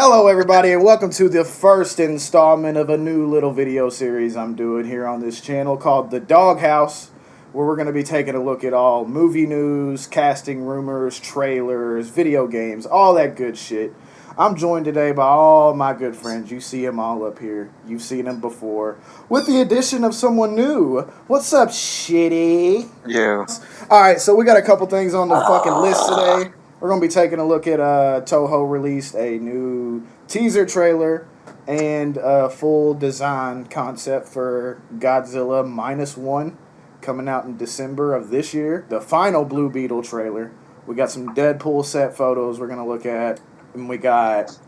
Hello everybody and welcome to the first installment of a new little video series I'm doing here on this channel called the DawgHouse, where we're going to be taking a look at all movie news, casting rumors, trailers, video games, all that good shit. I'm joined today by all my good friends. You see them all up here. You've seen them before. With the addition of someone new. What's up, Shitty? Yeah. Alright, so we got a couple things on the fucking list today. We're going to be taking a look at Toho released a new teaser trailer and a full design concept for Godzilla -1 coming out in December of this year. The final Blue Beetle trailer. We got some Deadpool set photos we're going to look at. And we got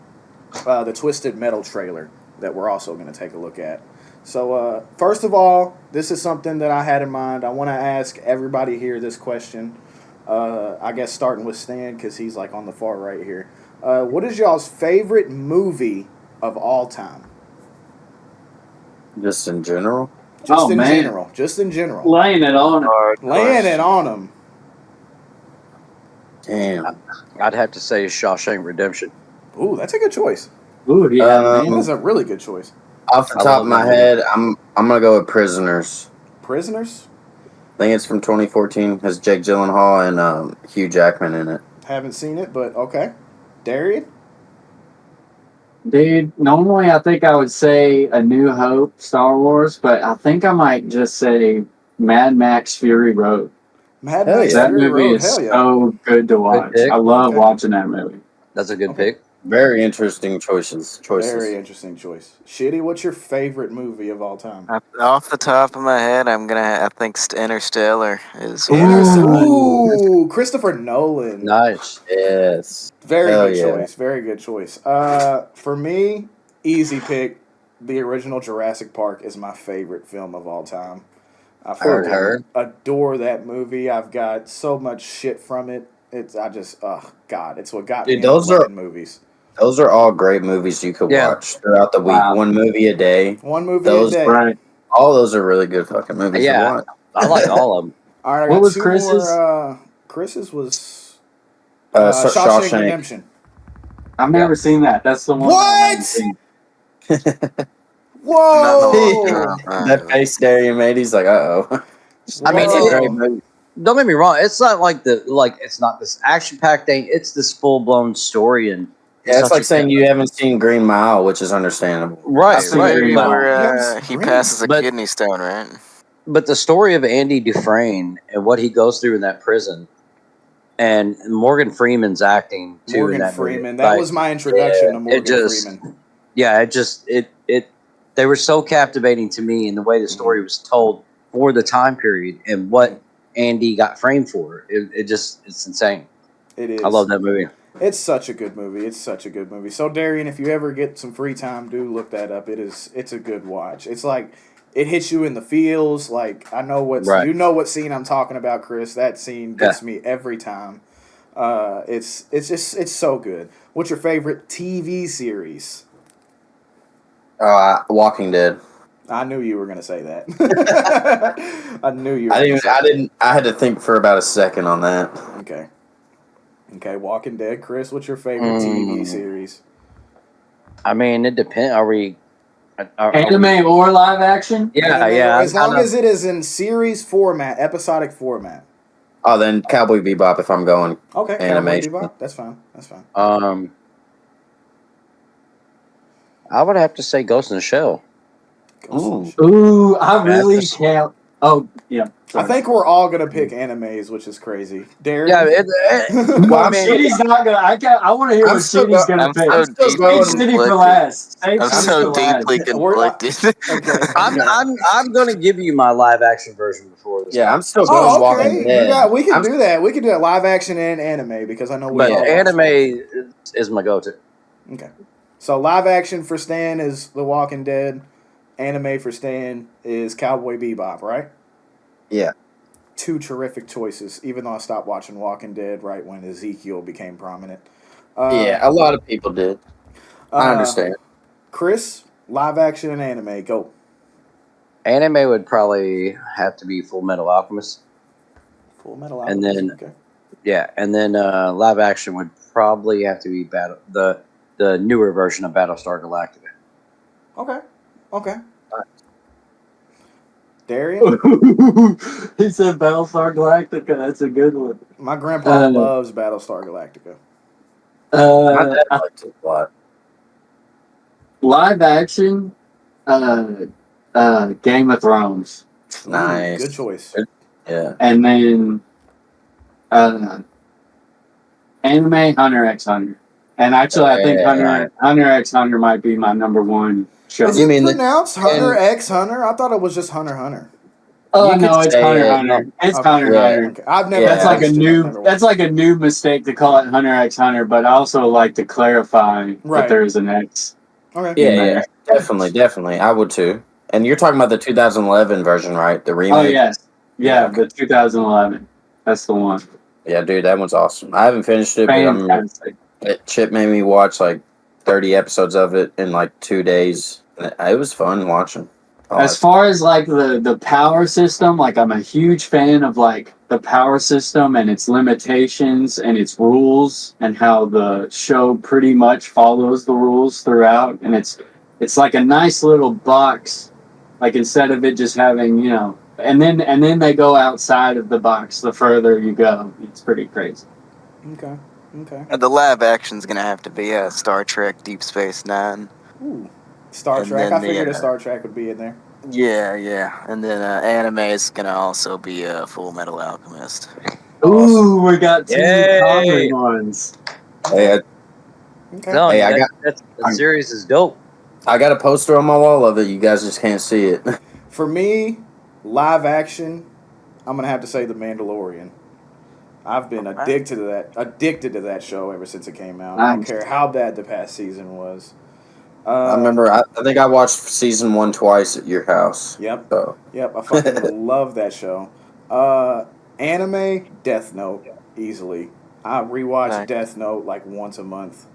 the Twisted Metal trailer that we're also going to take a look at. So first of all, this is something that I had in mind. I want to ask everybody here this question. I guess starting with Stan, because he's like on the far right here. What is y'all's favorite movie of all time? Just in general? Just in general. Just in general. Laying it on him. Laying it on him. Damn. I'd have to say Shawshank Redemption. Ooh, that's a good choice. Ooh, yeah, man. That's a really good choice. Off the top of my head, I'm gonna go with Prisoners. Prisoners? I think it's from 2014. Has Jake Gyllenhaal and Hugh Jackman in it. Haven't seen it, but okay. Darian? Dude, normally I think I would say A New Hope, Star Wars, but I think I might just say Mad Max Fury Road. Mad Hell Max yeah. That Fury movie Road, is hell yeah. so good to watch. pick. I love Okay. watching that movie. That's a good Okay. pick. Very interesting choices. Very interesting choice. Shitty, what's your favorite movie of all time? Off the top of my head, I think Interstellar is. Ooh, Christopher Nolan. Nice. Yes. Very Hell good yeah. choice. Very good choice. For me, easy pick. The original Jurassic Park is my favorite film of all time. I fucking adore that movie. I've got so much shit from it. It's God, it's what got me into loving movies. Those are all great movies you could watch throughout the week. Wow. One movie a day. One movie a day. Right. All those are really good fucking movies to watch. I like all of them. All right, I What got was two Chris's? more. Chris's was Shawshank. Redemption. I've never seen that. That's the one. What? I haven't seen. Whoa! That face Darian made, he's like, uh-oh. I mean, Whoa. it's a great movie. Don't get me wrong. It's not like it's not this action-packed thing. It's this full-blown story and. Yeah, it's like saying you haven't seen Green Mile, which is understandable. Right, I've seen Green Mile. Where he passes a But- kidney stone, right? But the story of Andy Dufresne and what he goes through in that prison, and Morgan Freeman's acting too. in Morgan that Freeman. movie. That Like, was my introduction to Morgan just- Freeman. Yeah, they were so captivating to me in the way the story was told for the time period and what Andy got framed for. It's insane. It is. I love that movie. It's such a good movie. It's such a good movie. So Darian, if you ever get some free time, do look that up. It's a good watch. It's like it hits you in the feels. Like I know Right. you know what scene I'm talking about, Chris. That scene gets me every time. It's so good. What's your favorite TV series? Walking Dead. I knew you were gonna say that. I knew you. I had to think for about a second on that. Okay, Walking Dead. Chris, what's your favorite TV series? I mean, it depends. Are we Anime or live action? Yeah, Anime, yeah. As long as it is in series format, episodic format. Oh, then Cowboy Bebop if I'm going. Okay, Animation. Cowboy Bebop. That's fine. That's fine. I would have to say Ghost in the Shell. Ooh, I really can't. Oh, yeah. I think we're all gonna pick animes, which is crazy. Darian? Yeah, Well, I mean, Shitty's not gonna. I want to hear what Shitty's gonna pick. Save City for last. Save I'm City so for last. deeply conflicted. Okay. I'm going to give you my live action version before this. Yeah, I'm still going Oh, Walking okay. Dead. We can do that. We can do that live action and anime because I know we But all watch anime both. is my go-to. Okay. So live action for Stan is The Walking Dead. Anime for Stan is Cowboy Bebop, right? Yeah. Two terrific choices, even though I stopped watching Walking Dead right when Ezekiel became prominent. Yeah, a lot of people did. I understand. Chris, live action and anime, go. Anime would probably have to be Full Metal Alchemist. Full Metal And Alchemist. then- Okay. Yeah, and then live action would probably have to be the newer version of Battlestar Galactica. Okay. Darian, He said Battlestar Galactica. That's a good one. my grandpa Uh, loves Battlestar Galactica. My dad liked it a lot. Live action, Game of Thrones, Nice. Good choice. Yeah. and then anime Hunter x Hunter. And actually, I think Yeah. Hunter x Hunter might be my number one show. Is You it mean the- pronounced Hunter and- x Hunter? I thought it was just Hunter Hunter. Oh You no, could it's say Hunter it. Hunter. It's Okay. Hunter Yeah. Hunter. Okay. I've never. Yeah. That's like a understood new. that never- That's like a new mistake to call it Hunter x Hunter. But I also like to clarify Right. that there is an X. Okay. Yeah, in there. yeah. Definitely. I would too. And you're talking about the 2011 version, right? The remake? Oh yes, Yeah, the 2011. That's the one. Yeah, dude, that one's awesome. I haven't finished it, but Fantastic. Chip made me watch like 30 episodes of it in like 2 days. It was fun watching. As far as like the power system, like I'm a huge fan of like the power system and its limitations and its rules and how the show pretty much follows the rules throughout, and it's like a nice little box, like instead of it just having, you know, and then they go outside of the box the further you go. It's pretty crazy. Okay. The live action's gonna have to be Star Trek Deep Space Nine. Ooh. Star And Trek. then I figured the, a Star Trek would be in there. Yeah. And then anime is gonna also be Full Metal Alchemist. Ooh, we got two Yay! common ones. Hey, Okay. No, Hey, I that series is dope. I got a poster on my wall of it. You guys just can't see it. For me, live action, I'm gonna have to say The Mandalorian. I've been addicted to that show ever since it came out. I don't Nice. care how bad the past season was. I remember, I think I watched season 1 twice at your house. Yep. So, I fucking love that show. Anime, Death Note, easily. I rewatch Nice. Death Note like once a month.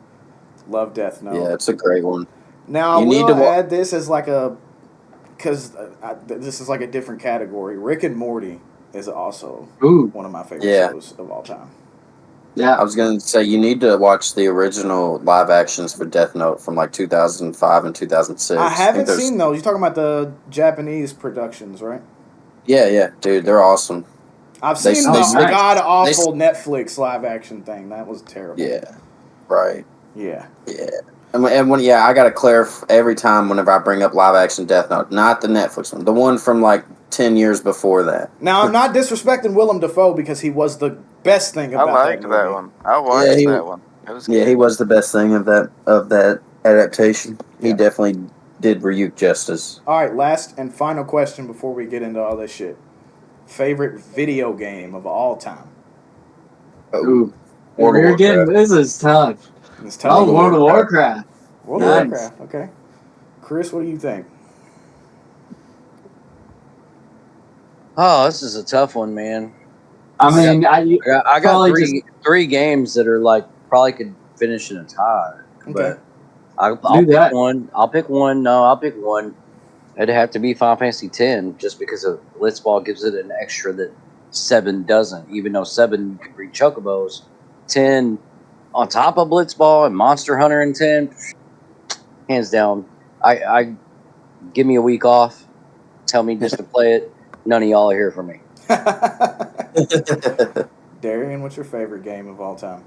Love Death Note. yeah, it's a great one. Now I You need will to add this as like because this is like a different category. Rick and Morty is also Ooh, one of my favorite Yeah. shows of all time. yeah. I was going to say, you need to watch the original live actions for Death Note from like 2005 and 2006. I think haven't there's- seen those. You're talking about the Japanese productions, right? Yeah, dude, they're awesome. I've They- seen they- the they- god awful Netflix live action thing. That was terrible. Yeah, right. Yeah. And when I got to clarify every time whenever I bring up live action Death Note, not the Netflix one, the one from like 10 years before that. Now I'm not disrespecting Willem Dafoe because he was the best thing I about liked that that movie. one. I watched he- that one. It was Yeah, good. he was the best thing of that adaptation. He Yeah. definitely did Ryuk justice. All right, last and final question before we get into all this shit. Favorite video game of all time? Ooh. World of We're getting, Warcraft. this is tough. It's Oh, tough. World of Warcraft. World Nice. of Warcraft. Okay. Chris, what do you think? Oh, this is a tough one, man. I mean, I got Probably three games that are like probably could finish in a tie, Okay. but I'll Do pick that. one. I'll pick one. No, I'll pick one. It'd have to be Final Fantasy X, just because of Blitzball gives it an extra that 7 doesn't. Even though 7 you can breed chocobos, 10 on top of Blitzball and Monster Hunter in 10, hands down. I give me a week off. Tell me just to play it. None of y'all are here for me. Darian, what's your favorite game of all time?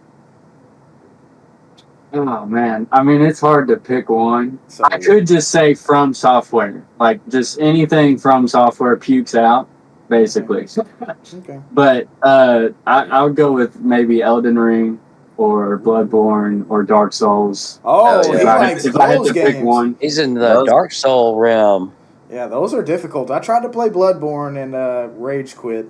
oh man, I mean, it's hard to pick one. So I could just say From Software, like just anything From Software pukes out, basically. Okay. But I would go with maybe Elden Ring or Bloodborne or Dark Souls. Oh, Hell yeah. he likes If I had those to pick games. one, He's in the Those- Dark Soul realm. Yeah, those are difficult. I tried to play Bloodborne and rage quit.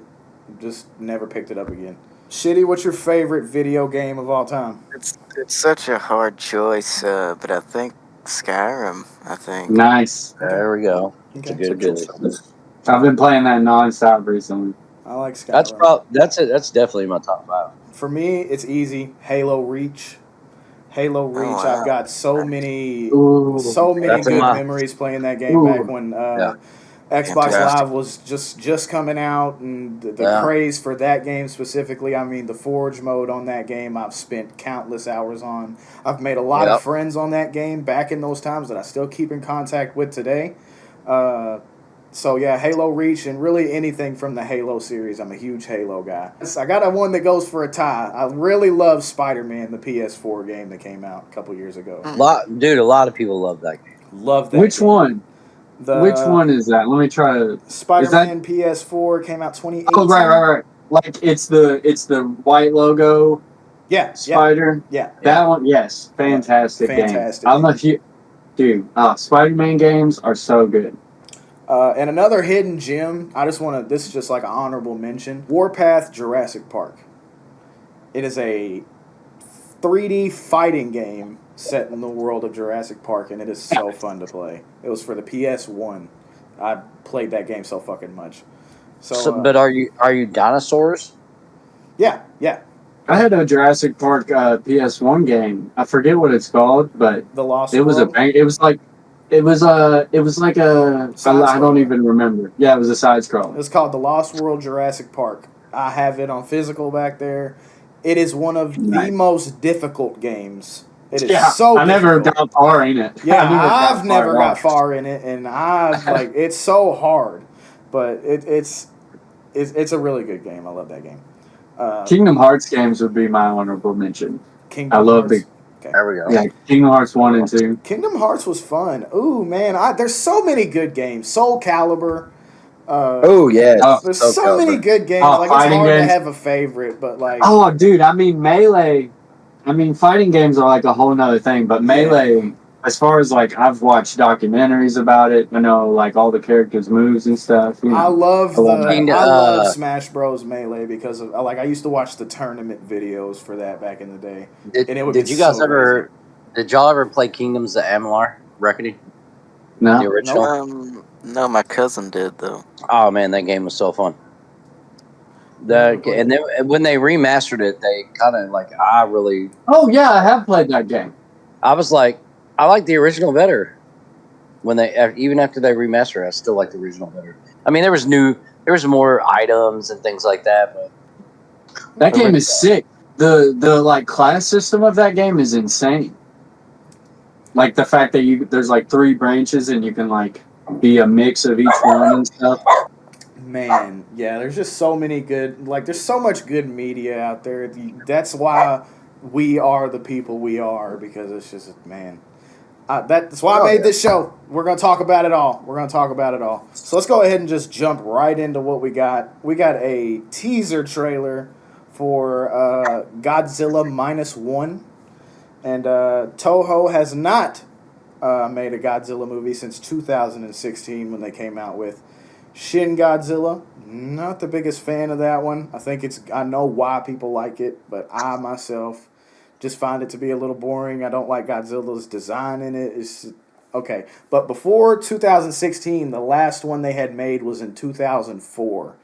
Just never picked it up again. Shitty, what's your favorite video game of all time? It's such a hard choice, but I think Skyrim. I think. nice. There we go. It's a Okay. good choice. I've been playing that nonstop recently. I like Skyrim. That's it. That's definitely my top 5. For me, it's easy. Halo Reach. Halo Reach. wow. I've got so many Ooh, so many That's good a lot. memories playing that game Ooh. back when Xbox Fantastic. Live was just coming out, and the Yeah. craze for that game specifically. I mean, the Forge mode on that game, I've spent countless hours on. I've made a lot of Yep. friends on that game back in those times that I still keep in contact with today. So yeah, Halo Reach and really anything from the Halo series. I'm a huge Halo guy. I got a one that goes for a tie. I really love Spider-Man, the PS4 game that came out a couple years ago. A lot of people love that game. Love that. Which game. one? Which The one is that? Let me try to. Spider-Man PS4 came out 2018. Oh, right. Like it's the white logo Yeah, spider. yeah. That one, yes, fantastic, Fantastic game. I'm a game. huge dude. Spider-Man games are so good. And another hidden gem. I just want to. This is just like an honorable mention. Warpath Jurassic Park. It is a 3D fighting game set in the world of Jurassic Park, and it is so fun to play. It was for the PS1. I played that game so fucking much. So, But are you dinosaurs? yeah. I had a Jurassic Park PS1 game. I forget what it's called, but The Lost it was World. it was like a I don't even remember. Yeah, it was a side scroller. It's called The Lost World Jurassic Park. I have it on physical back there. It is one of the most difficult games. It is so I never difficult. got far in it. Yeah, I've never got far in it, and it's so hard, but it's a really good game. I love that game. Kingdom Hearts games would be my honorable mention. Kingdom I love Hearts. There we go. Yeah, Kingdom Hearts 1 and 2. Kingdom Hearts was fun. Ooh man, there's so many good games. Soul Calibur. Oh yeah. There's so many good games. Oh, Like it's fighting hard to games. have a favorite, but like Oh, dude, I mean, Melee. I mean, fighting games are like a whole nother thing, but Melee, as far as like I've watched documentaries about it, I know like all the characters' moves and stuff. You know. I love that. I love Smash Bros. Melee because of I used to watch the tournament videos for that back in the day. And it would Did be you guys so ever? Did y'all ever play Kingdoms of Amalur Reckoning? The No. original. No, my cousin did though. Oh man, that game was so fun. And then when they remastered it, they kind of like Oh yeah, I have played that game. I was like, I like the original better. When even after they remastered it, I still like the original better. I mean, there was more items and things like that, but That game is sick. The like class system of that game is insane. Like the fact that there's like 3 branches and you can like be a mix of each one and stuff. Man, yeah, there's just so many good, there's so much good media out there. That's why we are the people we are, because it's just, man. That's why I made this show. We're going to talk about it all. So let's go ahead and just jump right into what we got. We got a teaser trailer for Godzilla -1. And Toho has not made a Godzilla movie since 2016 when they came out with Shin Godzilla. Not the biggest fan of that one. I know why people like it, but I myself just find it to be a little boring. I don't like Godzilla's design in it. It's okay. But before 2016, the last one they had made was in 2004.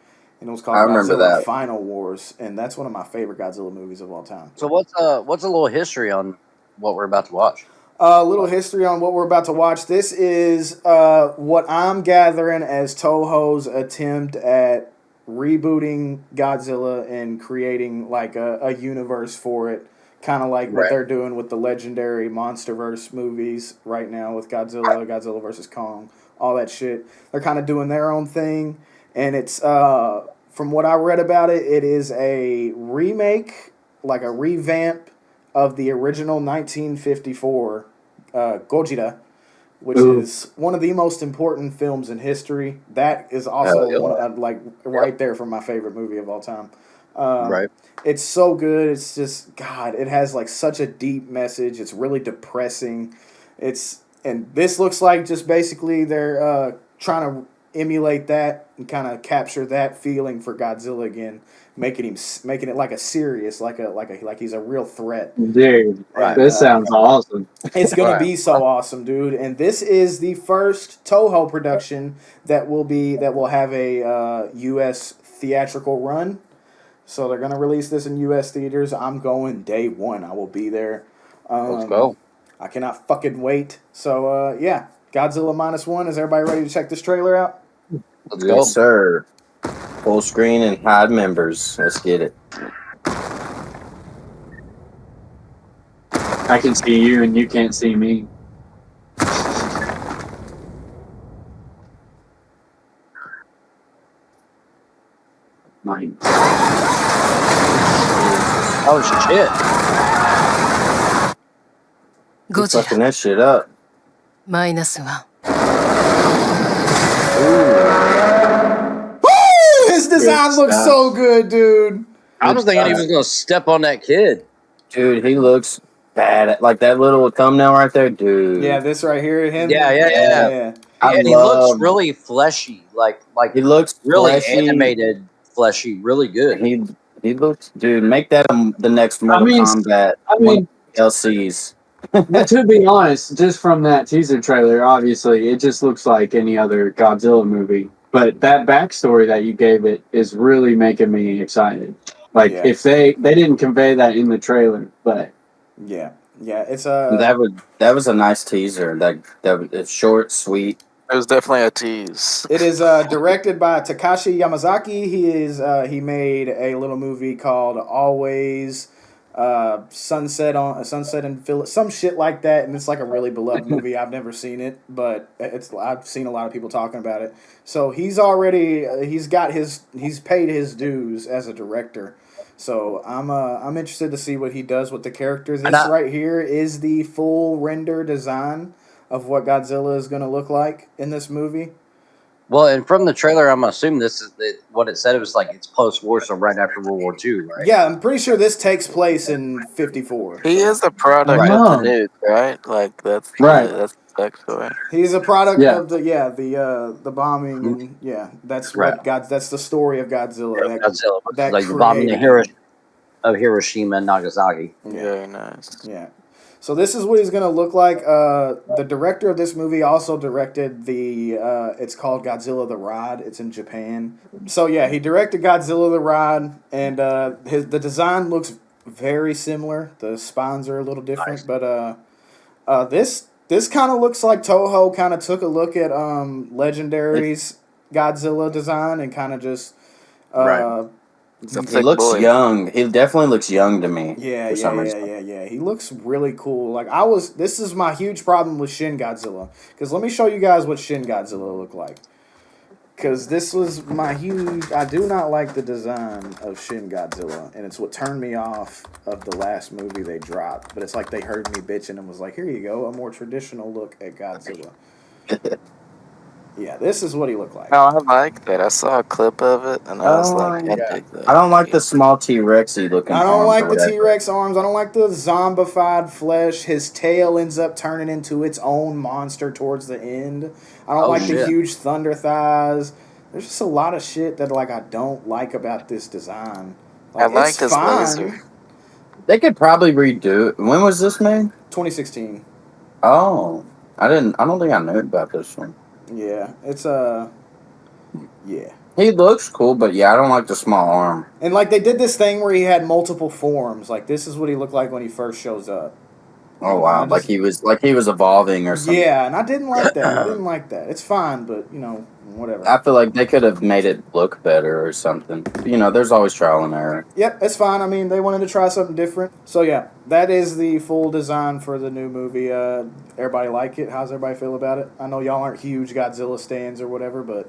And it was called Godzilla Final Wars, and that's one of my favorite Godzilla movies of all time. So what's a little history on what we're about to watch? A little history on what we're about to watch. This is what I'm gathering as Toho's attempt at rebooting Godzilla and creating like a universe for it. Kind of like what they're doing with the legendary MonsterVerse movies right now with Godzilla, Godzilla vs. Kong, all that shit. They're kind of doing their own thing. And it's, from what I read about it, it is a remake, like a revamp of the original 1954 Godzilla, which is one of the most important films in history. That is also right there for my favorite movie of all time. It's so good. It's just, God, it has like such a deep message. It's really depressing. And this looks like just basically they're trying to emulate that and kind of capture that feeling for Godzilla again, making it like a serious, like he's a real threat. Dude, this sounds awesome. It's gonna be so awesome, dude. And this is the first Toho production that will have a U.S. theatrical run. So they're gonna release this in U.S. theaters. I'm going day one. I will be there. Let's go. I cannot fucking wait. So yeah, Godzilla -1. Is everybody ready to check this trailer out? Let's go. Yes, sir. Full screen and hide members. Let's get it. I can see you and you can't see me. Mine. Oh shit! You fucking ゴジラ that shit up. マイナス1 His design Good looks stuff. so good, dude. I was thinking he was gonna step on that kid. Dude, he looks bad. Like that little thumbnail right there, dude. Yeah, this right here, him. Yeah. I And he looks love- really fleshy, like He looks really fleshy. animated, fleshy, really good. He looks, dude. Make that the next Mortal Kombat. I mean, LCs. but to be honest, just from that teaser trailer, obviously, it just looks like any other Godzilla movie. But that backstory that you gave it is really making me excited. Like, Yeah. if they didn't convey that in the trailer, but Yeah, it's That was a nice teaser. It's short, sweet. It was definitely a tease. It is directed by Takashi Yamazaki. He made a little movie called Always Sunset in Philly, some shit like that, and it's like a really beloved movie. I've never seen it, but I've seen a lot of people talking about it. So he's paid his dues as a director. So I'm interested to see what he does with the characters. This right here is the full render design of what Godzilla is going to look like in this movie. Well, and from the trailer, I'm assuming this is what it said. It was like it's post-war, so right after World War II, right? Yeah, I'm pretty sure this takes place in 54. He is the product Right. of the nuke, right? Like that's Right. That's the backstory. He's a product Yeah. of the bombing, and that's what that's the story of Godzilla. Godzilla, that like the bombing created of Hiroshima and Nagasaki. Very nice. Yeah. So this is what he's going to look like. The director of this movie also directed it's called Godzilla the Ride. It's in Japan. So yeah, he directed Godzilla the Ride, and the design looks very similar. The spines are a little different, but this kind of looks like Toho kind of took a look at Legendary's Godzilla design and kind of just He looks young. He definitely looks young to me. Yeah. for some reason. He looks really cool. This is my huge problem with Shin Godzilla. Because let me show you guys what Shin Godzilla looked like. Because this was my huge... I do not like the design of Shin Godzilla. And it's what turned me off of the last movie they dropped. But it's like they heard me bitching and was like, here you go, a more traditional look at Godzilla. Yeah, this is what he looked like. No, I like that. I saw a clip of it, and I was like, I dig that. I don't like the small T-Rexy looking. I don't arms like or the whatever. T-Rex arms. I don't like the zombified flesh. His tail ends up turning into its own monster towards the end. I don't like the huge thunder thighs. There's just a lot of shit that I don't like about this design. I like this laser. They could probably redo it. When was this made? 2016. Oh, I don't think I knew about this one. Yeah, it's yeah. He looks cool, but I don't like the small arm. And they did this thing where he had multiple forms. This is what he looked like when he first shows up. Oh wow, like he was evolving or something. Yeah, and I didn't like that. It's fine, but whatever. I feel like they could have made it look better or something. There's always trial and error. Yep, it's fine. I mean, they wanted to try something different. So yeah, that is the full design for the new movie. Everybody like it? How's everybody feel about it? I know y'all aren't huge Godzilla stans or whatever, but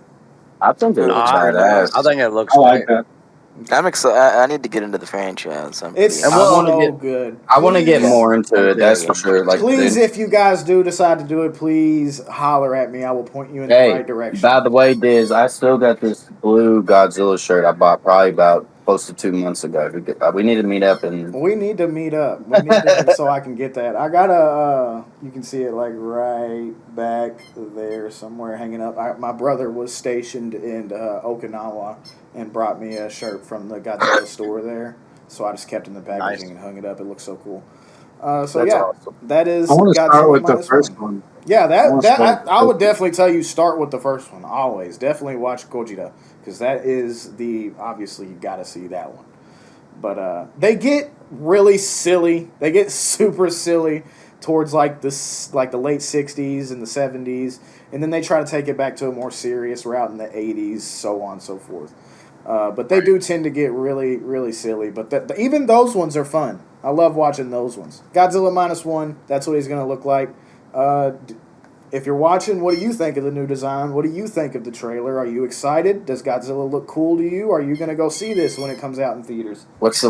I think it looks badass. I think it looks I like great. that. I'm excited. I need to get into the franchise. it's I wanna so get- good. I want to get Please- more into it. That's for sure. Please, if you guys do decide to do it, please holler at me. I will point you in the right direction. By the way, Diz, I still got this blue Godzilla shirt I bought probably about close to 2 months ago. We need to meet up and We need to meet up. So I can get that. I got you can see it right back there somewhere hanging up. My brother was stationed in Okinawa and brought me a shirt from the Godzilla store there. So I just kept it in the packaging and hung it up. It looks so cool. That's awesome. that is I want to Godzilla start with the minus first one. one. Yeah, wanna start with the I would first definitely tell you start with the first one. Always, definitely watch Gojira because that is obviously you got to see that one. But they get really silly. They get super silly. towards like the late '60s and the '70s, and then they try to take it back to a more serious route in the '80s, so on and so forth. But they do tend to get really, really silly. But even those ones are fun. I love watching those ones. Godzilla -1, that's what he's going to look like. If you're watching, what do you think of the new design? What do you think of the trailer? Are you excited? Does Godzilla look cool to you? Are you going to go see this when it comes out in theaters? What's the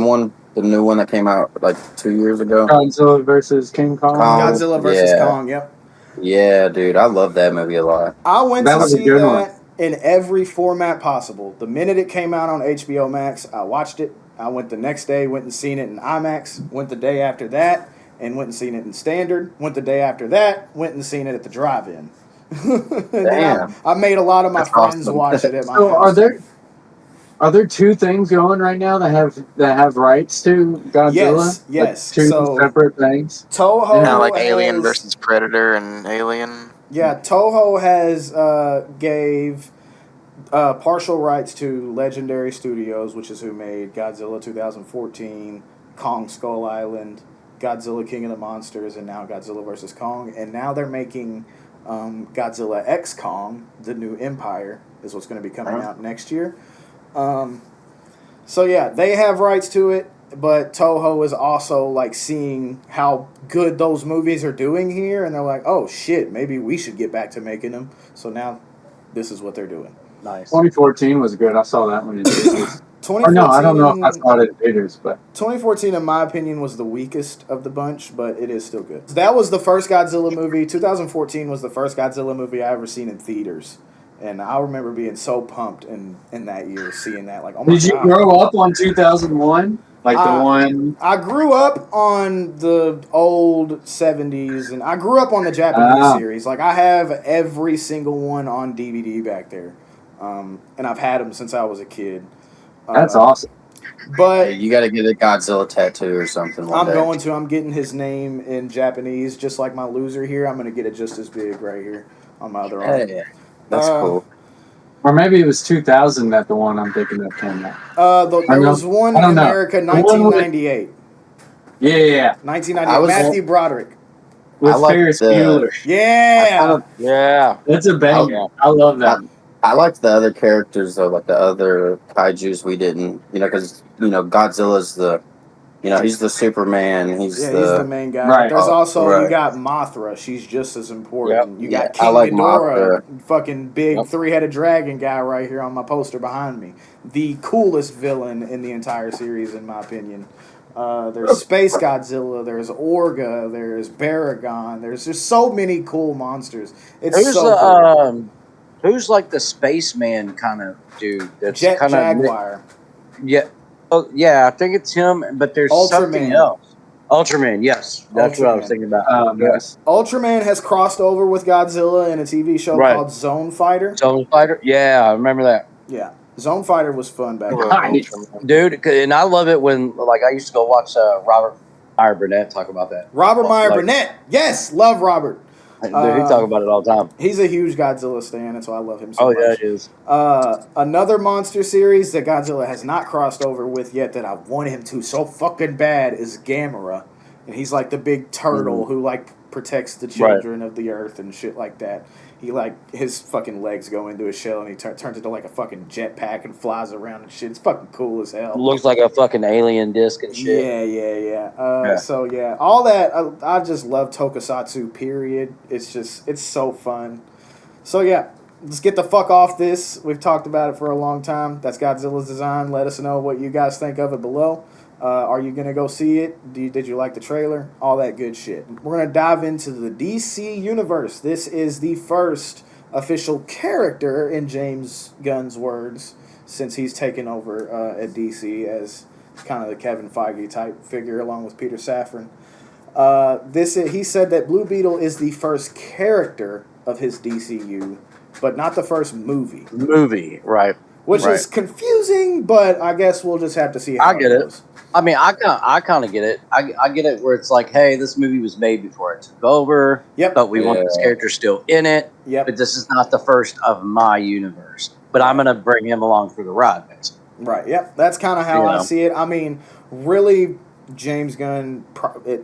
new one that came out like 2 years ago? Godzilla versus King Kong. Godzilla versus Kong, yep. Yeah, dude, I love that movie a lot. I went That to was a see good that in every format possible. The minute it came out on HBO Max, I watched it. I went the next day, went and seen it in IMAX. Went the day after that, and went and seen it in Standard. Went the day after that, went and seen it at the drive-in. Damn. I made a lot of my That's friends awesome. watch it at my So house. are there two things going right now that have rights to Godzilla? Yes. Like two So separate things. Toho Kind of like Alien has- versus Predator and Alien. Yeah, Toho has gave partial rights to Legendary Studios, which is who made Godzilla 2014, Kong Skull Island, Godzilla King of the Monsters, and now Godzilla vs. Kong. And now they're making Godzilla X Kong, the new Empire, is what's going to be coming out next year. So yeah, they have rights to it, but Toho is also like seeing how good those movies are doing here, and they're like, oh shit, maybe we should get back to making them. So now this is what they're doing. Nice. 2014 was good. I saw that one in theaters. 2014, Or no, I don't know if I saw it in theaters, but 2014, in my opinion, was the weakest of the bunch, but it is still good. That was the first Godzilla movie. 2014 was the first Godzilla movie I ever seen in theaters. And I remember being so pumped in that year, seeing that. Like, oh my did you God. grow up on 2001? Like the one? I grew up on the old 70s, and I grew up on the Japanese series. Like, I have every single one on DVD back there. And I've had them since I was a kid. That's awesome. But You got to get a Godzilla tattoo or something one day. I'm getting his name in Japanese, just like my loser here. I'm going to get it just as big right here on my other arm. Hey, that's cool. Or maybe it was 2000 that the one I'm thinking of came out. There was one in America, 1998. Yeah. 1998. Matthew Broderick. With I like Ferris the- Bueller. Yeah. Yeah. That's a bang. Oh, I love that. I liked the other characters though, like the other kaijus we didn't, because Godzilla's he's the Superman. He's He's the the main guy. Right. But there's also, you Right. got Mothra. She's just as important. Yep. You got Yeah, King I like Ghidorah, Mothra. fucking big Yep. three-headed dragon guy right here on my poster behind me. The coolest villain in the entire series, in my opinion. There's Space Godzilla, there's Orga, there's Baragon. There's just so many cool monsters. It's Who's so the cool. who's like the spaceman kind of dude? That's Jet kind of Jaguar. yeah. Oh yeah, I think it's him. But there's something Ultraman. else. Ultraman, yes, that's what I was Ultraman. thinking about. Yes. Ultraman has crossed over with Godzilla in a TV show Right. called Zone Fighter. Zone Fighter, yeah, I remember that, Yeah, Zone Fighter was fun back then. Nice. dude. And I love it when like I used to go watch Robert Meyer Burnett talk about that. Robert Meyer Like, Burnett. Yes, love Robert. Dude, he talk about it all the time. He's a huge Godzilla stan. That's why I love him so Oh much. yeah, it is. Another monster series that Godzilla has not crossed over with yet that I want him to so fucking bad is Gamera. And he's like the big turtle who like protects the children of the earth and shit like that. He like his fucking legs go into his shell and he turns into like a fucking jetpack and flies around and shit. It's fucking cool as hell. Looks like a fucking alien disc and shit. Yeah. So yeah, all that I just love Tokusatsu. Period. It's so fun. So yeah, let's get the fuck off this. We've talked about it for a long time. That's Godzilla's design. Let us know what you guys think of it below. Are you gonna go see it? Did you like the trailer? All that good shit. We're gonna dive into the DC universe. This is the first official character, in James Gunn's words, since he's taken over at DC as kind of the Kevin Feige type figure, along with Peter Safran. He said that Blue Beetle is the first character of his DCU, but not the first movie. Movie, right? Which is confusing, but I guess we'll just have to see how I get it. goes. I mean, I kind of get it. I get it where it's like, hey, this movie was made before it took over. Yep. But we want this character still in it. Yep. But this is not the first of my universe. But I'm gonna bring him along for the ride, basically. Right. Yep. That's kind of how You I know. see it. I mean, really, James Gunn,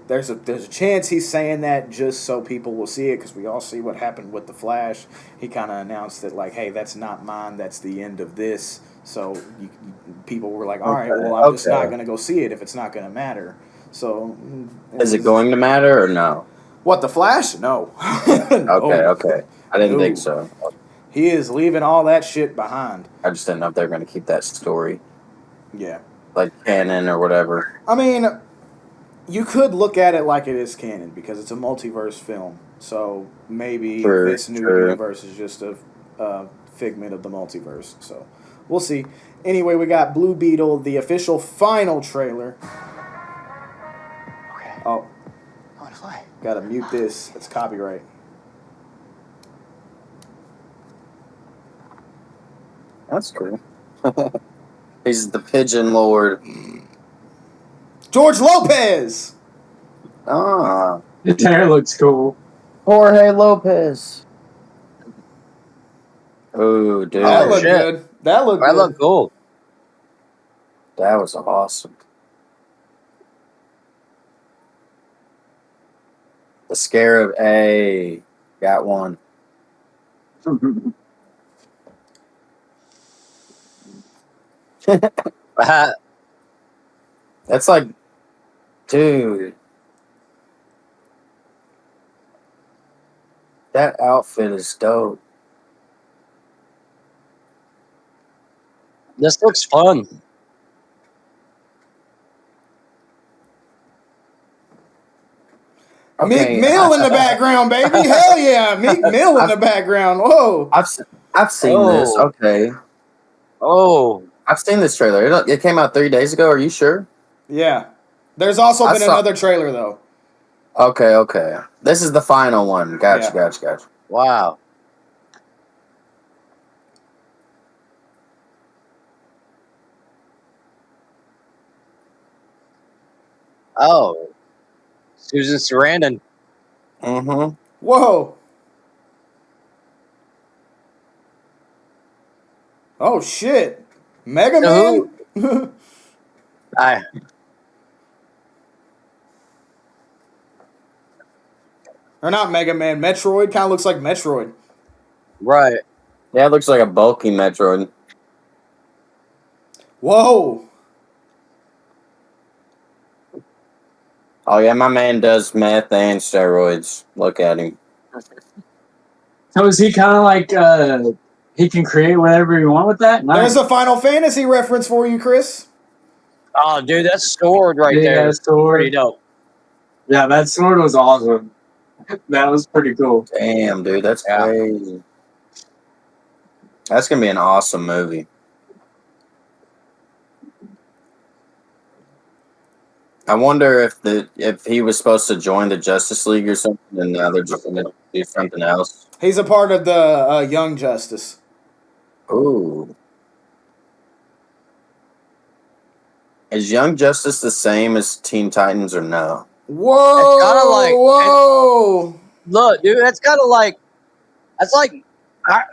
there's a chance he's saying that just so people will see it, because we all see what happened with the Flash. He kind of announced that like, hey, that's not mine. That's the end of this. So people were like, all right, well, I'm just not gonna go see it if it's not gonna matter. So Is it going to matter or no? What, the Flash? No. Okay. I didn't think so. He is leaving all that shit behind. I just didn't know if they were going to keep that story. Yeah. Like canon or whatever. I mean, you could look at it like it is canon because it's a multiverse film. So maybe this new universe is just a figment of the multiverse. So we'll see. Anyway, we got Blue Beetle, the official final trailer. Okay. Oh, I want to fly. gotta mute this. It's copyright. That's cool. He's the Pigeon Lord. George Lopez! Ah. His hair looks cool. Jorge Lopez. Oh, dude. That looked good. That looked good. That looked cool. That was awesome. The Scarab. Hey, got one. That's like, dude. That outfit is dope. This looks fun. Meek Mill in the background, baby. Hell yeah. Meek Mill in the background. Whoa. I've seen this. Okay. Oh. I've seen this trailer. It came out 3 days ago. Are you sure? Yeah. There's also been another trailer, though. Okay. This is the final one. Gotcha. Wow. Oh. Susan Sarandon. Mm-hmm. Whoa. Oh, shit. Mega Man? Or not Mega Man. Metroid. Kind of looks like Metroid. Right. Yeah, it looks like a bulky Metroid. Whoa. Oh, yeah, my man does meth and steroids. Look at him. So is he kind of like, he can create whatever he want with that? Nice. There's a Final Fantasy reference for you, Chris. Oh, dude, that sword right there. That sword. Pretty dope. Yeah, that sword was awesome. That was pretty cool. Damn, dude, that's crazy. That's going to be an awesome movie. I wonder if he was supposed to join the Justice League or something, and now they're just going to do something else. He's a part of the Young Justice. Ooh. Is Young Justice the same as Teen Titans or no? Whoa! It's kind of like whoa! Look, dude, that's kind of like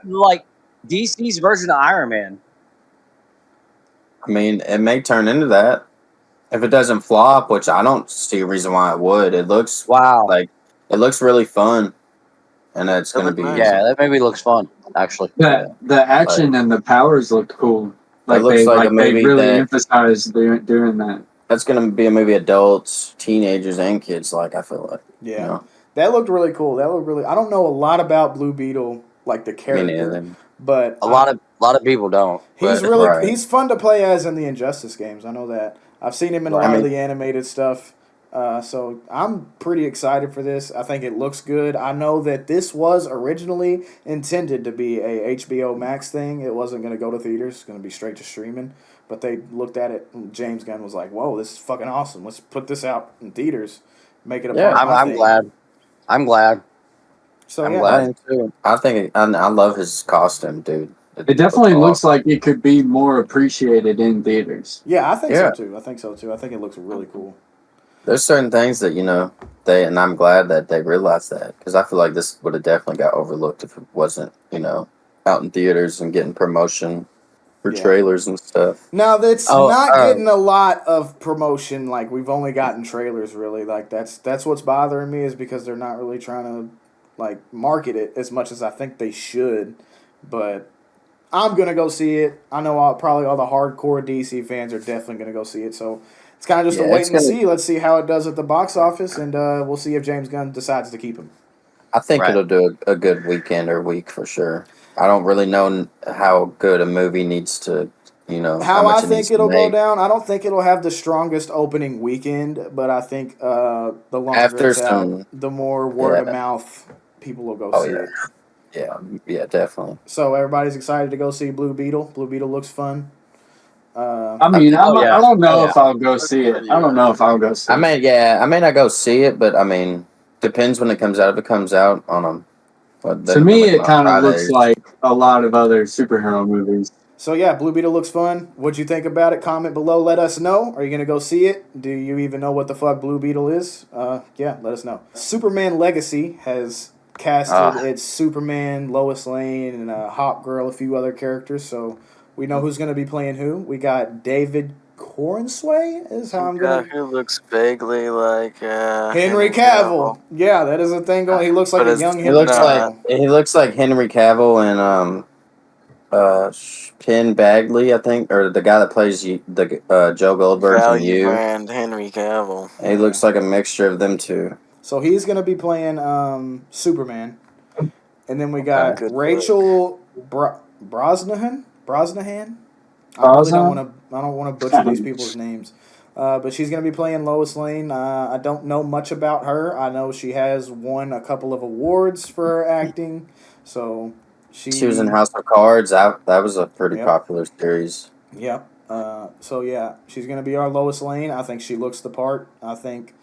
like DC's version of Iron Man. I mean, it may turn into that. If it doesn't flop, which I don't see a reason why it would. It looks like it looks really fun, and it's going to be that maybe looks fun actually. The action and the powers looked cool. Like it looks like a movie they really that emphasized doing that. That's going to be a movie adults, teenagers, and kids like. I feel like that looked really cool. That looked really. I don't know a lot about Blue Beetle, like the character, but a lot of people don't. He's fun to play as in the Injustice games. I know that. I've seen him in a lot of the animated stuff. So I'm pretty excited for this. I think it looks good. I know that this was originally intended to be a HBO Max thing. It wasn't going to go to theaters. It's going to be straight to streaming. But they looked at it, and James Gunn was like, whoa, this is fucking awesome. Let's put this out in theaters. Make it a part of my thing. I'm glad. So, I'm glad too. I think I love his costume, dude. It definitely looks like it could be more appreciated in theaters. Yeah, I think so too. I think it looks really cool. There's certain things that, and I'm glad that they realized that, because I feel like this would have definitely got overlooked if it wasn't, out in theaters and getting promotion. for trailers and stuff. Now that's not getting a lot of promotion. Like we've only gotten trailers, really. Like that's what's bothering me is because they're not really trying to like market it as much as I think they should. But I'm gonna go see it. I know probably all the hardcore DC fans are definitely gonna go see it. So it's kind of just a wait and see. Let's see how it does at the box office, and we'll see if James Gunn decides to keep him. I think it'll do a good weekend or week for sure. I don't really know how good a movie needs to, how I think it'll go down. I don't think it'll have the strongest opening weekend, but I think the longer it's out, the more word of mouth people will go see it. Yeah, definitely. So everybody's excited to go see Blue Beetle. Blue Beetle looks fun. I don't know if I'll go see it. I don't know if I'll go see it. I may not go see it, but I mean, depends when it comes out. If it comes out on to me, it kind of looks like a lot of other superhero movies. So yeah, Blue Beetle looks fun. What'd you think about it? Comment below. Let us know. Are you gonna go see it? Do you even know what the fuck Blue Beetle is? Yeah, let us know. Superman Legacy has casted its Superman, Lois Lane, and Hawk Girl, a few other characters. So we know who's gonna be playing who. We got David Corensway is how I'm going. Who looks vaguely like Henry Cavill. Yeah, that is a thing going. He looks like a young Henry Cavill. He looks like Henry Cavill and Penn Bagley, I think, or the guy that plays Joe Goldberg from You. And Henry Cavill. He looks like a mixture of them two. So he's going to be playing Superman. And then we got Rachel Brosnahan. I don't want to butcher these people's names. But she's going to be playing Lois Lane. I don't know much about her. I know she has won a couple of awards for her acting. So she was in House of Cards. That was a pretty popular series. Yep. So yeah, she's going to be our Lois Lane. I think she looks the part. I think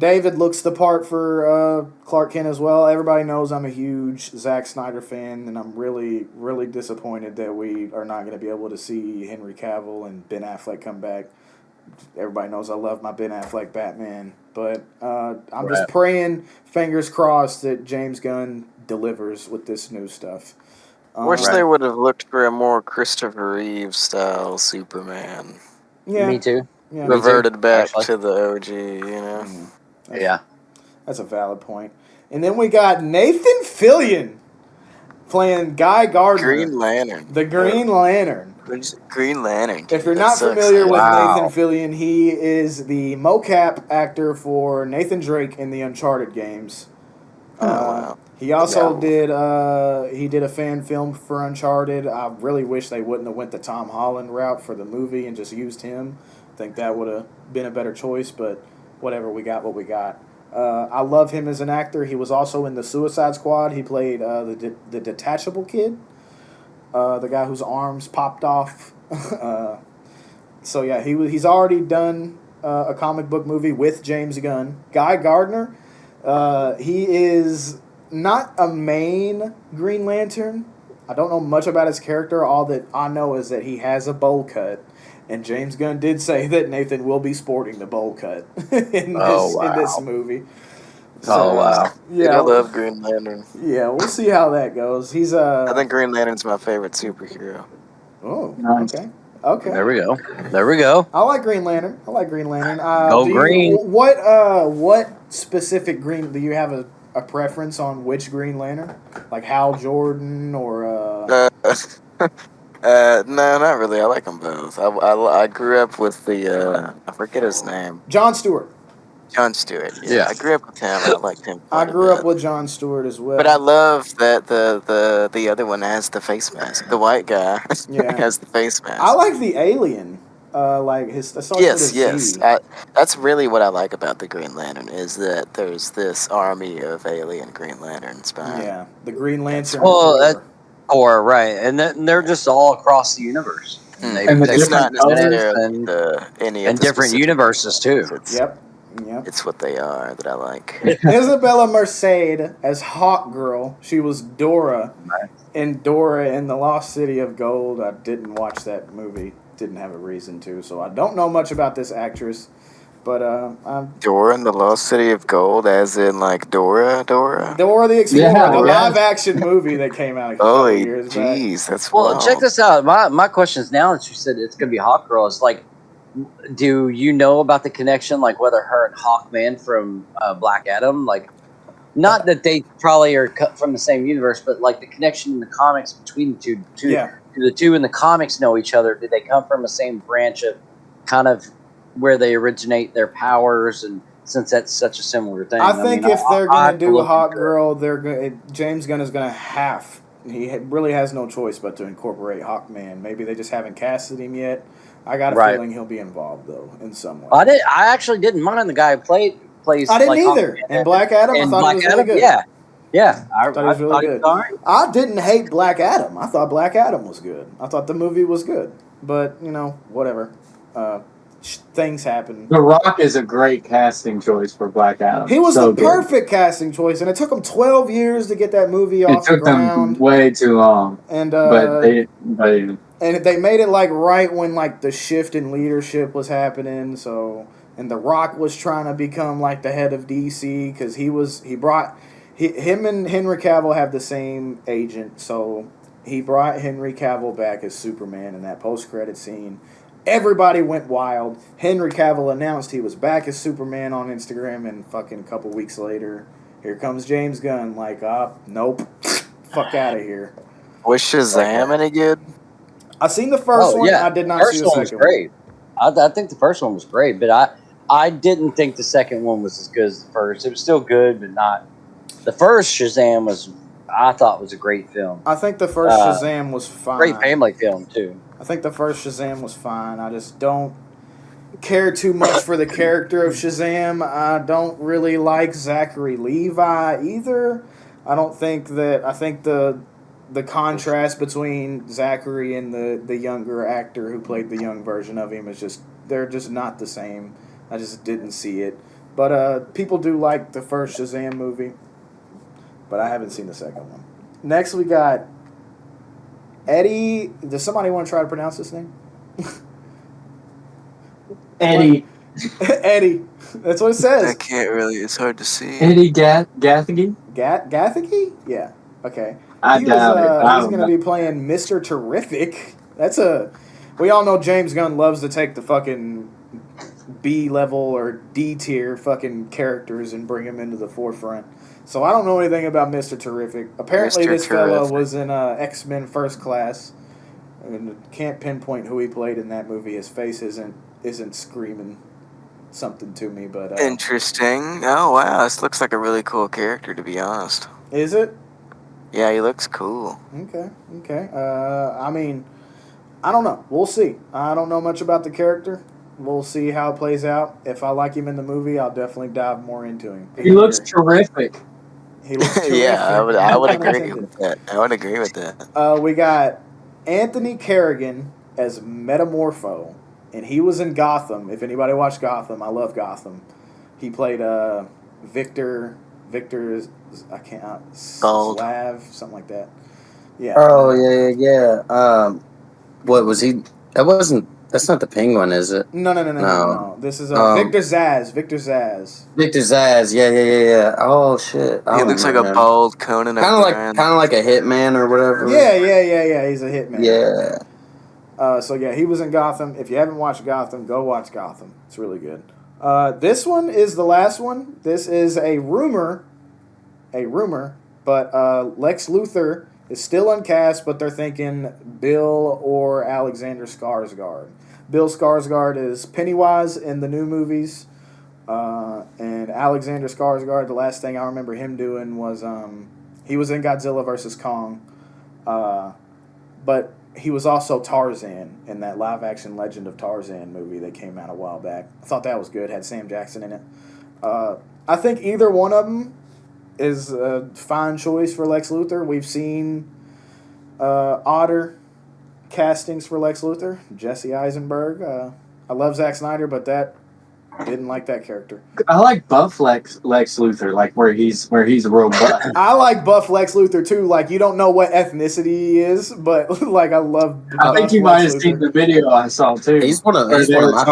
David looks the part for Clark Kent as well. Everybody knows I'm a huge Zack Snyder fan, and I'm really, really disappointed that we are not going to be able to see Henry Cavill and Ben Affleck come back. Everybody knows I love my Ben Affleck Batman, but I'm just praying, fingers crossed, that James Gunn delivers with this new stuff. Wish they would have looked for a more Christopher Reeve style Superman. Yeah, me too. Yeah. Reverted back to the OG, Yeah. That's a valid point. And then we got Nathan Fillion playing Guy Gardner. Green Lantern. The Green Lantern. Green Lantern. If you're not familiar with Nathan Fillion, he is the mocap actor for Nathan Drake in the Uncharted games. He also did a fan film for Uncharted. I really wish they wouldn't have went the Tom Holland route for the movie and just used him. I think that would have been a better choice, but whatever, we got what we got. I love him as an actor. He was also in the Suicide Squad. He played the detachable kid, the guy whose arms popped off. So yeah, he's already done a comic book movie with James Gunn. Guy Gardner, he is not a main Green Lantern. I don't know much about his character. All that I know is that he has a bowl cut. And James Gunn did say that Nathan will be sporting the bowl cut in this movie. So, wow. Yeah, I love Green Lantern. Yeah, we'll see how that goes. I think Green Lantern's my favorite superhero. Oh, nice. Okay. There we go. I like Green Lantern. Go Green. What specific Green? Do you have a preference on which Green Lantern? Like Hal Jordan or? No, not really. I like them both. I grew up with the I forget his name. John Stewart. Yeah. I grew up with him. I liked him. I grew up with John Stewart as well. But I love that the other one has the face mask. The white guy has the face mask. I like the alien. Like his. Yes. That's really what I like about the Green Lantern is that there's this army of alien Green Lanterns behind. Yeah, the Green Lantern. Well, right, and they're just all across the universe. And it's not and different universes too. Yep. It's what they are that I like. Isabella Merced as Hawk Girl. She was Dora in the Lost City of Gold. I didn't watch that movie. Didn't have a reason to, so I don't know much about this actress. But Dora and the Lost City of Gold, as in like Dora. Dora the Explorer, the live action movie that came out a couple years back. Jeez, that's Well, wild. check this out. My question is, now that you said it's going to be Hawkgirl, is like, do you know about the connection, like whether her and Hawkman from Black Adam, like, not that they probably are cut from the same universe, but like the connection in the comics between the two. Do the two in the comics know each other? Did they come from the same branch of kind of where they originate their powers? And since that's such a similar thing, I think if they're going to do Hawkgirl, James Gunn is going to have. He really has no choice but to incorporate Hawkman. Maybe they just haven't casted him yet. I got a feeling he'll be involved though in some way. I actually didn't mind the guy who plays. I didn't either. And Black Adam, I thought it was really good. Yeah. I thought it was really good. I didn't hate Black Adam. I thought Black Adam was good. I thought the movie was good. But, whatever. Things happen. The Rock is a great casting choice for Black Adam. He was the perfect casting choice, and it took him 12 years to get that movie off the ground. It took them way too long. And and they made it like right when like the shift in leadership was happening. So, and The Rock was trying to become like the head of DC because him and Henry Cavill have the same agent, so he brought Henry Cavill back as Superman in that post-credit scene. Everybody went wild. Henry Cavill announced he was back as Superman on Instagram, and fucking a couple weeks later, here comes James Gunn. Like, nope, fuck out of here. Was Shazam any good? I seen the first one. I did not see the second one. Was great. I think the first one was great, but I didn't think the second one was as good as the first. It was still good, but not. The first Shazam I thought was a great film. I think the first Shazam was fine. Great family film too. I think the first Shazam was fine. I just don't care too much for the character of Shazam. I don't really like Zachary Levi either. I think the contrast between Zachary and the younger actor who played the young version of him is they're just not the same. I just didn't see it. But people do like the first Shazam movie. But I haven't seen the second one. Next we got Eddie. Does somebody want to try to pronounce this name? Eddie. Eddie. That's what it says. I can't really. It's hard to see. Eddie Gathegi? Gathegi? Yeah. Okay. I doubt it. He's going to be playing Mr. Terrific. We all know James Gunn loves to take the fucking B level or D tier fucking characters and bring them into the forefront. So I don't know anything about Mr. Terrific. Apparently this fella was in X-Men First Class. And can't pinpoint who he played in that movie. His face isn't screaming something to me, but interesting. Oh wow, this looks like a really cool character, to be honest. Is it? Yeah, he looks cool. Okay. I mean, I don't know. We'll see. I don't know much about the character. We'll see how it plays out. If I like him in the movie, I'll definitely dive more into him. He looks terrific. He looks terrific. Yeah, I would agree with that. I would agree with that. We got Anthony Carrigan as Metamorpho, and he was in Gotham. If anybody watched Gotham, I love Gotham. He played Victor, I can't, Slav, something like that. Yeah. Oh, yeah. What was he? That's not the Penguin, is it? No. This is Victor Zsasz. Victor Zsasz, yeah. Oh, shit. He looks like a bald Conan. Kind of like a hitman or whatever. Yeah. He's a hitman. Yeah. So he was in Gotham. If you haven't watched Gotham, go watch Gotham. It's really good. This one is the last one. This is a rumor, but Lex Luthor is still uncast, but they're thinking Bill or Alexander Skarsgård. Bill Skarsgård is Pennywise in the new movies, and Alexander Skarsgård, the last thing I remember him doing was he was in Godzilla vs. Kong, but he was also Tarzan in that live-action Legend of Tarzan movie that came out a while back. I thought that was good. Had Sam Jackson in it. I think either one of them is a fine choice for Lex Luthor. We've seen odder castings for Lex Luthor. Jesse Eisenberg. I love Zack Snyder, but didn't like that character. I like buff Lex Luthor, like where he's real buff. I like buff Lex Luthor too. Like you don't know what ethnicity he is, but like I love. I think you might have seen the video I saw too. He's one of my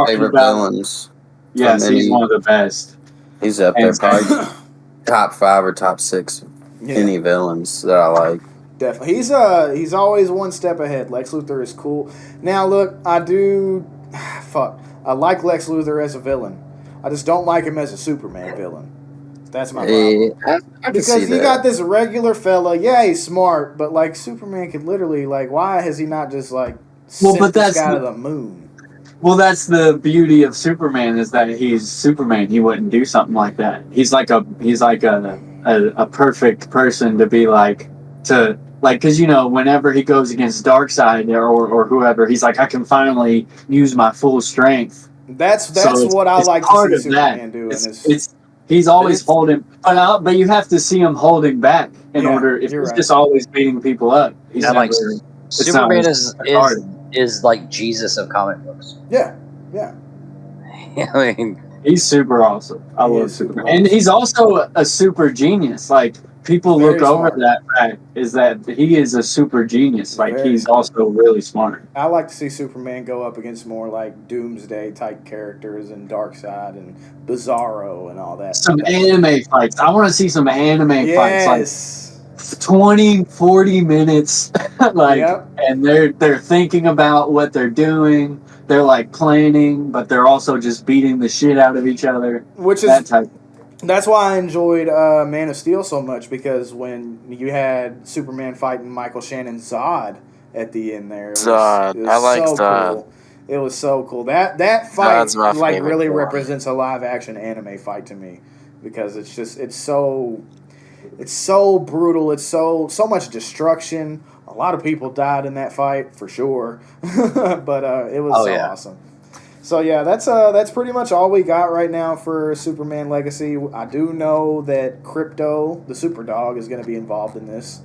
favorite villains. Yes, he's one of the best. He's up there, probably top 5 or top 6 any villains that I like. Definitely. He's always one step ahead. Lex Luthor is cool. Now, look, I like Lex Luthor as a villain. I just don't like him as a Superman villain. That's my problem. I because you got this regular fella, he's smart, but like Superman could literally, like, why has he not just like sent this guy to the moon? Well, that's the beauty of Superman, is that he's Superman. He wouldn't do something like that. He's like a perfect person to be because whenever he goes against Darkseid or whoever, he's like, I can finally use my full strength. That's what I like to see Superman doing. He's always holding, but you have to see him holding back in order. If he's just always beating people up, he's like Superman is like Jesus of comic books. Yeah. I mean, he's super awesome. I love Superman, and he's also a super genius. Like people Very look over smart. that fact is that he is a super genius. Like he's also really smart. I like to see Superman go up against more like Doomsday type characters and Darkseid and Bizarro and all that. Some anime fights. I want to see some anime fights. Like 20, 40 minutes. And they're thinking about what they're doing. They're like planning, but they're also just beating the shit out of each other. That's why I enjoyed Man of Steel so much, because when you had Superman fighting Michael Shannon's Zod at the end there, I like Zod. Cool. It was so cool. That fight like really represents a live action anime fight to me, because it's so brutal. It's so much destruction. A lot of people died in that fight for sure, but it was awesome. So that's pretty much all we got right now for Superman Legacy. I do know that Crypto, the Super Dog, is going to be involved in this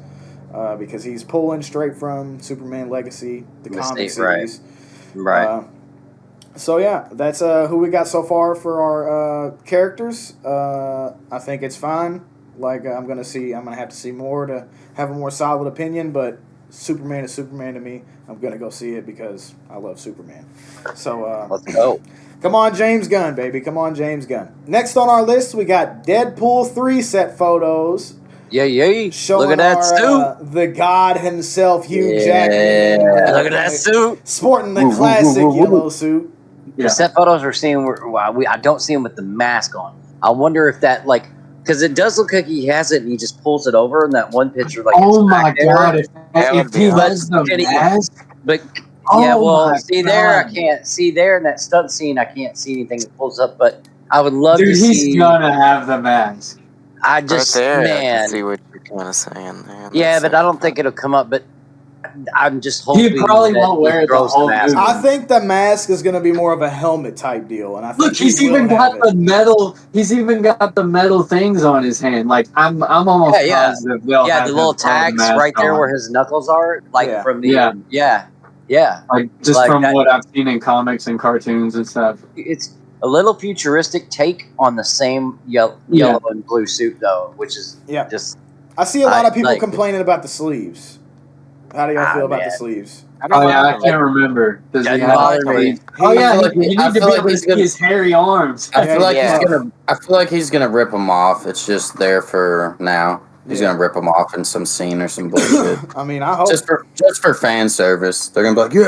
because he's pulling straight from Superman Legacy, the comic series. Right. That's who we got so far for our characters. I think it's fine. Like I'm gonna have to see more to have a more solid opinion, but Superman is Superman to me. I'm gonna go see it because I love Superman. So let's go. Come on, James Gunn, baby. Come on, James Gunn. Next on our list, we got Deadpool 3 set photos. Yeah. Showing look at that suit. The God himself, Hugh Jackman. Look at that suit. Sporting the classic yellow suit. The set photos we're seeing, I don't see him with the mask on. I wonder if that, because it does look like he has it and he just pulls it over in that one picture. Oh my God. If he has the mask. But, I can't see there in that stunt scene. I can't see anything that pulls up, but I would love to see. He's gonna have the mask. I just, man. I can see what you're kind of saying. Man. Yeah, but I don't think it'll come up, but I'm just hoping he probably won't wear it the whole movie. I think the mask is going to be more of a helmet type deal, and I think he's even got the metal. He's even got the metal things on his hand. Like I'm almost positive they'll have the little tags right there on. where his knuckles are, from the from what I've seen in comics and cartoons and stuff. It's a little futuristic take on the same yellow and blue suit though, which is just. I see a lot of people complaining about the sleeves. How do y'all feel about the sleeves? I can't remember. Does he have sleeves? You need to be able to see his hairy arms. I feel like he's gonna rip them off. It's just there for now. He's gonna rip them off in some scene or some bullshit. I mean, I hope just for fan service. They're gonna be like,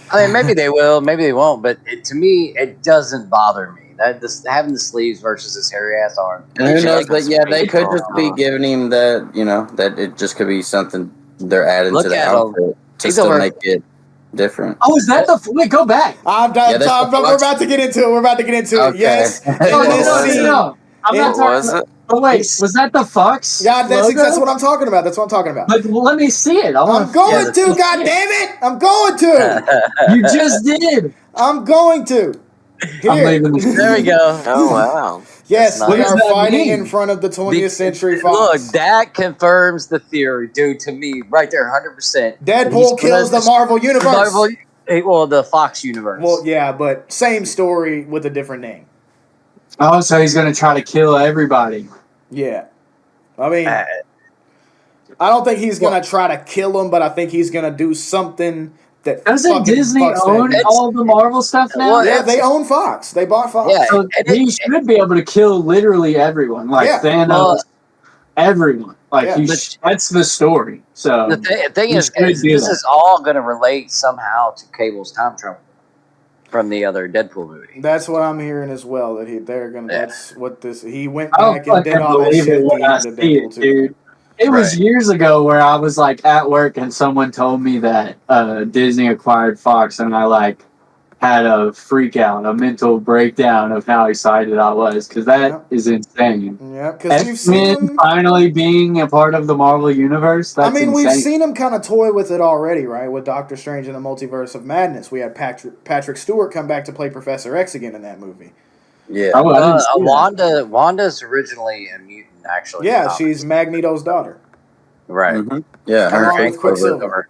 I mean, maybe they will, maybe they won't. But to me, it doesn't bother me. Having the sleeves versus his hairy ass arm. And who knows? But they could just be giving him that. That it just could be something they're adding to the outfit to still make it different. Oh, is that wait? Go back. We're about to get into it. We're about to get into it. Yes. No. I'm not talking. Oh wait, was that the Fox? Yeah, that's what I'm talking about. That's what I'm talking about. But let me see it. I'm going to. God damn it! I'm going to. You just did. I'm going to. Here. There we go. Oh wow. Yes, we are fighting in front of the 20th Century Fox. Look, that confirms the theory, dude. To me, right there, 100%. Deadpool kills the Marvel universe. The Fox universe. Well, yeah, but same story with a different name. Oh, so he's gonna try to kill everybody. Yeah, I mean, I don't think he's gonna try to kill them, but I think he's gonna do something that Doesn't fucking Disney fucks that own bitch. all the Marvel stuff now? Well, Yeah, they own Fox. They bought Fox. Yeah, So he should be able to kill literally everyone, like Yeah. Thanos, everyone. Like Yeah. that's the story. So the thing he is, should do this that. is all going to relate somehow to Cable's time travel from the other Deadpool movie. That's what I'm hearing as well. That they're gonna. Yeah. That's what this. He went I back don't and did fucking all that believe shit it at when the I end of see Deadpool it, 2. dude. It was years ago where I was like at work and someone told me that Disney acquired Fox, and I like had a freak out, a mental breakdown of how excited I was because that is insane. Yeah, because we've seen X-Men him. finally being a part of the Marvel universe. That's I mean, insane. we've seen him kind of toy with it already, right? With Doctor Strange and the Multiverse of Madness, we had Patrick Stewart come back to play Professor X again in that movie. Yeah. Oh, I didn't see that. Wanda's originally a mutant, actually. Yeah, she's Magneto's daughter. Right. Mm-hmm. Yeah, Along her with Quicksilver.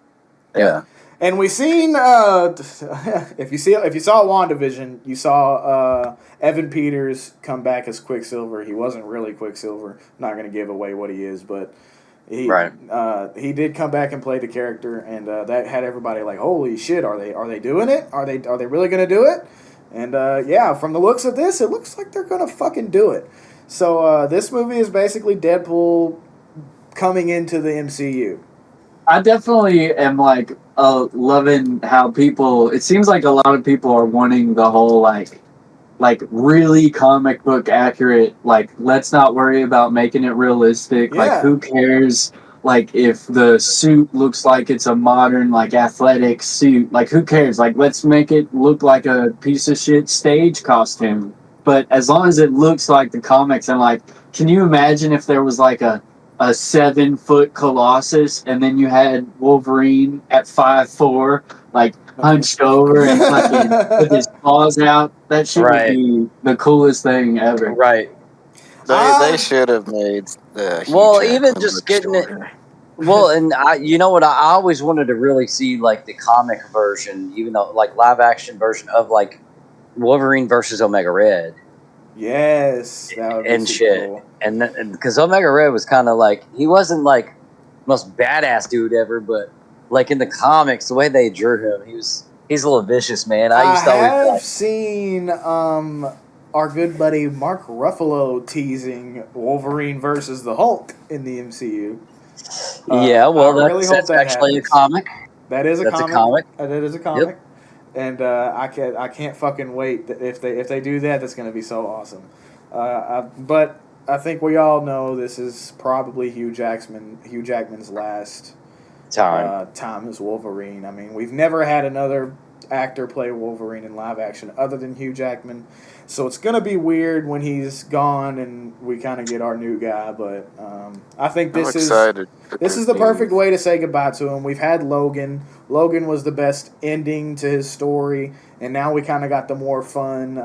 Yeah. And we seen if you saw WandaVision, you saw Evan Peters come back as Quicksilver. He wasn't really Quicksilver. Not going to give away what he is, but he did come back and play the character, and that had everybody like, holy shit, are they doing it? Are they really going to do it? And yeah, from the looks of this, it looks like they're going to fucking do it. So this movie is basically Deadpool coming into the MCU. I definitely am like loving how people. It seems like a lot of people are wanting the whole like really comic book accurate. Like, let's not worry about making it realistic. Yeah. Like, who cares? Like, if the suit looks like it's a modern like athletic suit, like who cares? Like, let's make it look like a piece of shit stage costume. But as long as it looks like the comics, and like, can you imagine if there was like a 7-foot Colossus, and then you had Wolverine at 5'4", like hunched over and fucking with his paws out? That shit would be the coolest thing ever. Right. They should have made the well, even just getting shorter. It. Well, and you know what? I always wanted to really see like the comic version, even though like live action version of like Wolverine versus Omega Red. Yes, that would be and shit. Cool. And because Omega Red was kind of like, he wasn't like most badass dude ever, but like in the comics, the way they drew him, he's a little vicious, man. I used to always seen our good buddy Mark Ruffalo teasing Wolverine versus the Hulk in the MCU. Yeah, well, that's that actually happens. a comic. That is a comic. That is a comic. Yep. And I can't fucking wait if they do that. That's going to be so awesome. But I think we all know this is probably Hugh Jackman's last time as Wolverine. I mean, we've never had another actor play Wolverine in live action other than Hugh Jackman. So it's going to be weird when he's gone and we kind of get our new guy. But I think this is the perfect way to say goodbye to him. We've had Logan. Logan was the best ending to his story. And now we kind of got the more fun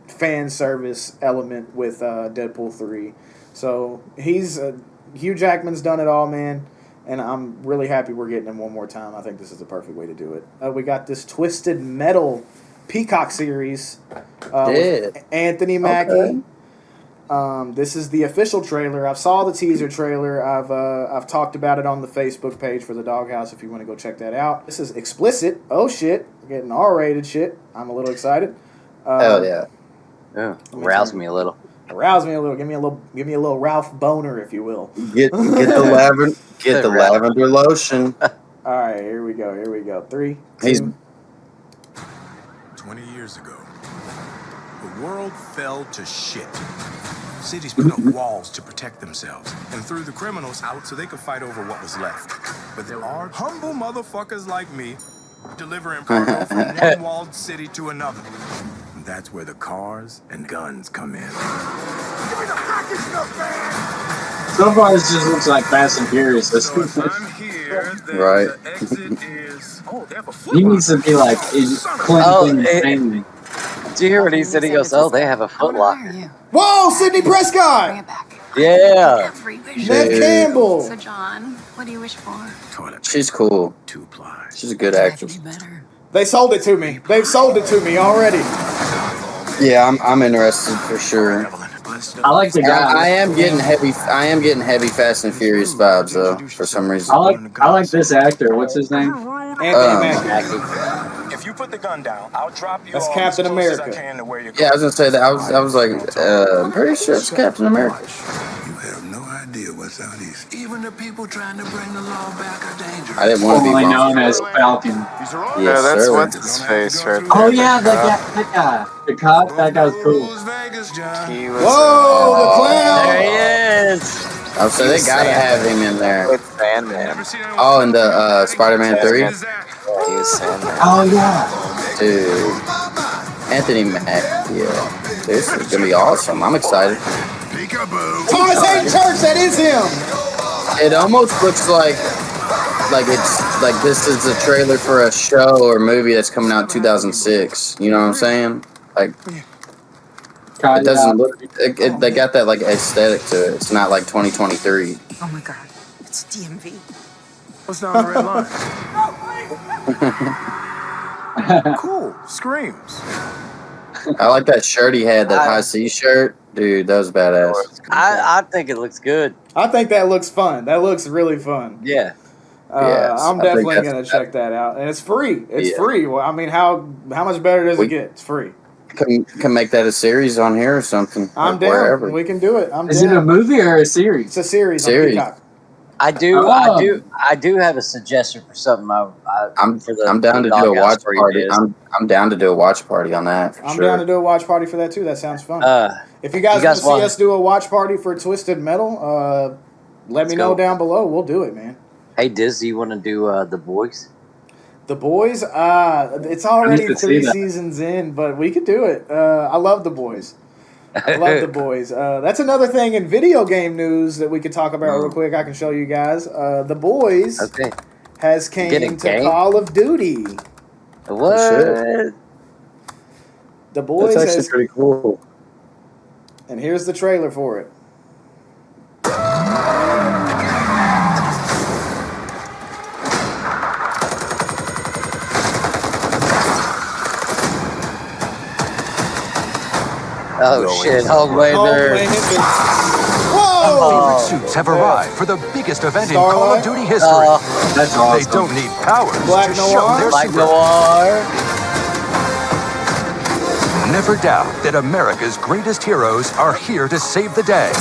fan service element with Deadpool 3. So Hugh Jackman's done it all, man. And I'm really happy we're getting him one more time. I think this is the perfect way to do it. We got this Twisted Metal Peacock series with Anthony Mackie. Okay. This is the official trailer. I saw the teaser trailer. I've talked about it on the Facebook page for the DawgHouse if you want to go check that out. This is explicit. Oh shit, we're getting R-rated shit. I'm a little excited. Hell yeah. Yeah. Rouse me a little. Arouse me a little. Give me a little Ralph Boner, if you will. Get the lavender lotion. All right, here we go. 3, 2. 20 years ago, the world fell to shit. Cities put up walls to protect themselves and threw the criminals out so they could fight over what was left. But there are humble motherfuckers like me delivering cargo from one walled city to another. And that's where the cars and guns come in. Give me the package stuff, man! So far, it just looks like Fast and Furious. So if I'm here, then right. the exit is... Oh, they have a flip. He needs to be like Clinton family. Do you hear what he said? He goes, "Oh, they have a Foot Locker." Whoa, Sidney Prescott! Bring it back. Yeah. Ned Campbell. So, John, what do you wish for? Toilet. She's cool. 2-ply. She's a good actress. They sold it to me. They've sold it to me already. Yeah, I'm interested for sure. I like the guy. I am getting heavy. I am getting heavy Fast and Furious vibes though. For some reason. I like this actor. What's his name? Anthony Mackie. If you put the gun down, I'll drop you That's off Captain as close as I America. can to where you're Yeah, I was going. gonna say that. I was like, I'm pretty sure it's Captain America. You have no idea what's out east. Even the people trying to bring the law back are dangerous. I didn't want to be Formerly wrong. known as Falcon. Yes, Yeah, that's sir. what's his face right there. Oh the yeah, cop. that guy. The cop. That guy's cool. Vegas, John. He was Whoa, the clown! There he is. Oh, so they gotta have him in there. with Sandman. Oh, and the Spider-Man 3? He was Sandman. Oh yeah. Dude. Anthony Mack, yeah. This is gonna be awesome. I'm excited. Peekaboo. Thomas Hayden Church, that is him! It almost looks like it's like this is a trailer for a show or movie that's coming out in 2006. You know what I'm saying? Like, it doesn't look. They got that like aesthetic to it. It's not like 2023. Oh my god, it's DMV. What's down the red line? Cool. Screams. I like that shirt he had, that high C shirt. Dude, that was badass. I think it looks good. I think that looks fun. That looks really fun. Yeah. Yes, I'm I think definitely that's- gonna check that out, and it's free. It's Yeah. free. Well, I mean, how much better does it get? It's free. Can make that a series on here or something. I'm like down. wherever. We can do it. I'm Is down. it a movie or a series? It's a series. Series. On Peacock. I do have a suggestion for something. I'm down to do a watch party. I'm down to do a watch party on that. For I'm sure. down to do a watch party for that too. That sounds fun. If you guys, you want guys to see want- us do a watch party for Twisted Metal, let me know down below. We'll do it, man. Hey, Diz, do you want to do The Boys? The Boys, it's already 3 seasons in, but we could do it. I love The Boys. I love The Boys. That's another thing in video game news that we could talk about real quick. I can show you guys. The Boys has came to Call of Duty. What? The Boys That's actually has, pretty cool. and here's the trailer for it. Oh shit, Homelander. Whoa! Suits have arrived for the biggest event in Starlight? Call of Duty history. That's awesome. They don't need powers Black to show Noir? their Black super. Noir. Never doubt that America's greatest heroes are here to save the day.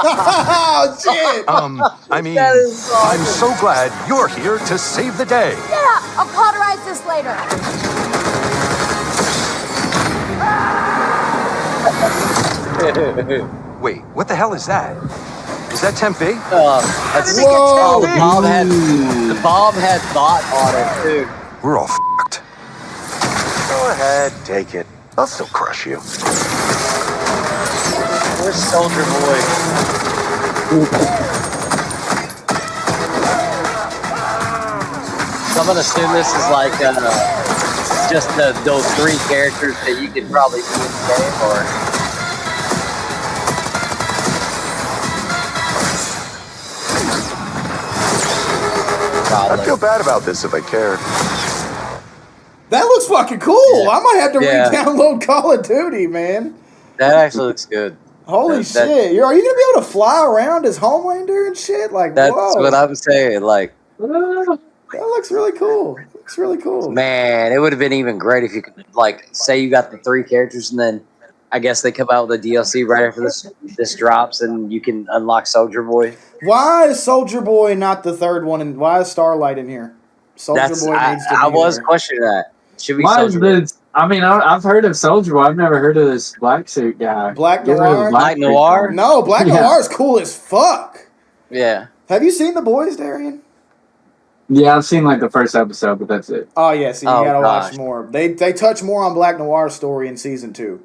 Oh shit! I mean, That is awesome. I'm so glad you're here to save the day. Yeah, I'll cauterize this later. Wait, what the hell is that? Is that Tempe? That's Whoa! the bomb had thought on it, dude. We're all f***ed. Go ahead, take it. I'll still crush you. Where's Soldier Boy? So I'm gonna assume this is like just those 3 characters that you could probably see in the game, or I'd feel bad about this if I cared. That looks fucking cool. Yeah. I might have to Yeah. re-download Call of Duty, man. that actually looks good. Holy shit! Are you gonna be able to fly around as Homelander and shit? Like, That's whoa! what I'm saying. Like, That looks really cool. Looks really cool. man, it would have been even great if you could, like, say you got the 3 characters, and then I guess they come out with a DLC right after this drops, and you can unlock Soldier Boy. Why is Soldier Boy not the 3rd one, and why is Starlight in here? Soldier Boy needs to be I was here. questioning that. Should be Why is Soldier Boy. this? I mean, I've heard of Soldier Boy. I've never heard of this black suit guy. Black Get rid of Noir? Black suit Noir? guy. No, Black Yeah. Noir is cool as fuck. Yeah. Have you seen The Boys, Darian? Yeah, I've seen like the first episode, but that's it. Oh yeah, so you Oh, gotta gosh. watch more. They touch more on Black Noir's story in season 2,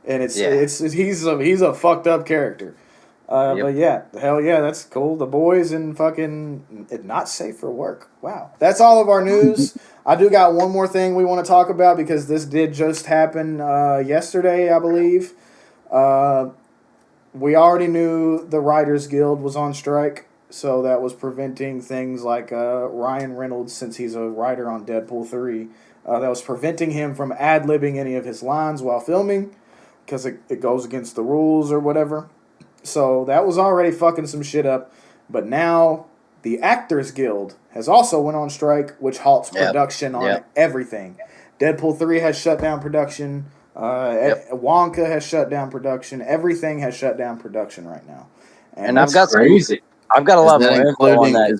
and it's Yeah. he's a fucked up character. Yep. But yeah, hell yeah, that's cool. The Boys and fucking not safe for work. Wow, that's all of our news. I do got one more thing we want to talk about because this did just happen yesterday, I believe. We already knew the Writers Guild was on strike. So that was preventing things like Ryan Reynolds, since he's a writer on Deadpool 3, that was preventing him from ad-libbing any of his lines while filming. because it goes against the rules or whatever. So that was already fucking some shit up. But now the Actors Guild has also went on strike, which halts production on everything. Deadpool 3 has shut down production. Wonka has shut down production. Everything has shut down production right now. And I've got crazy. I've got a lot more info on that.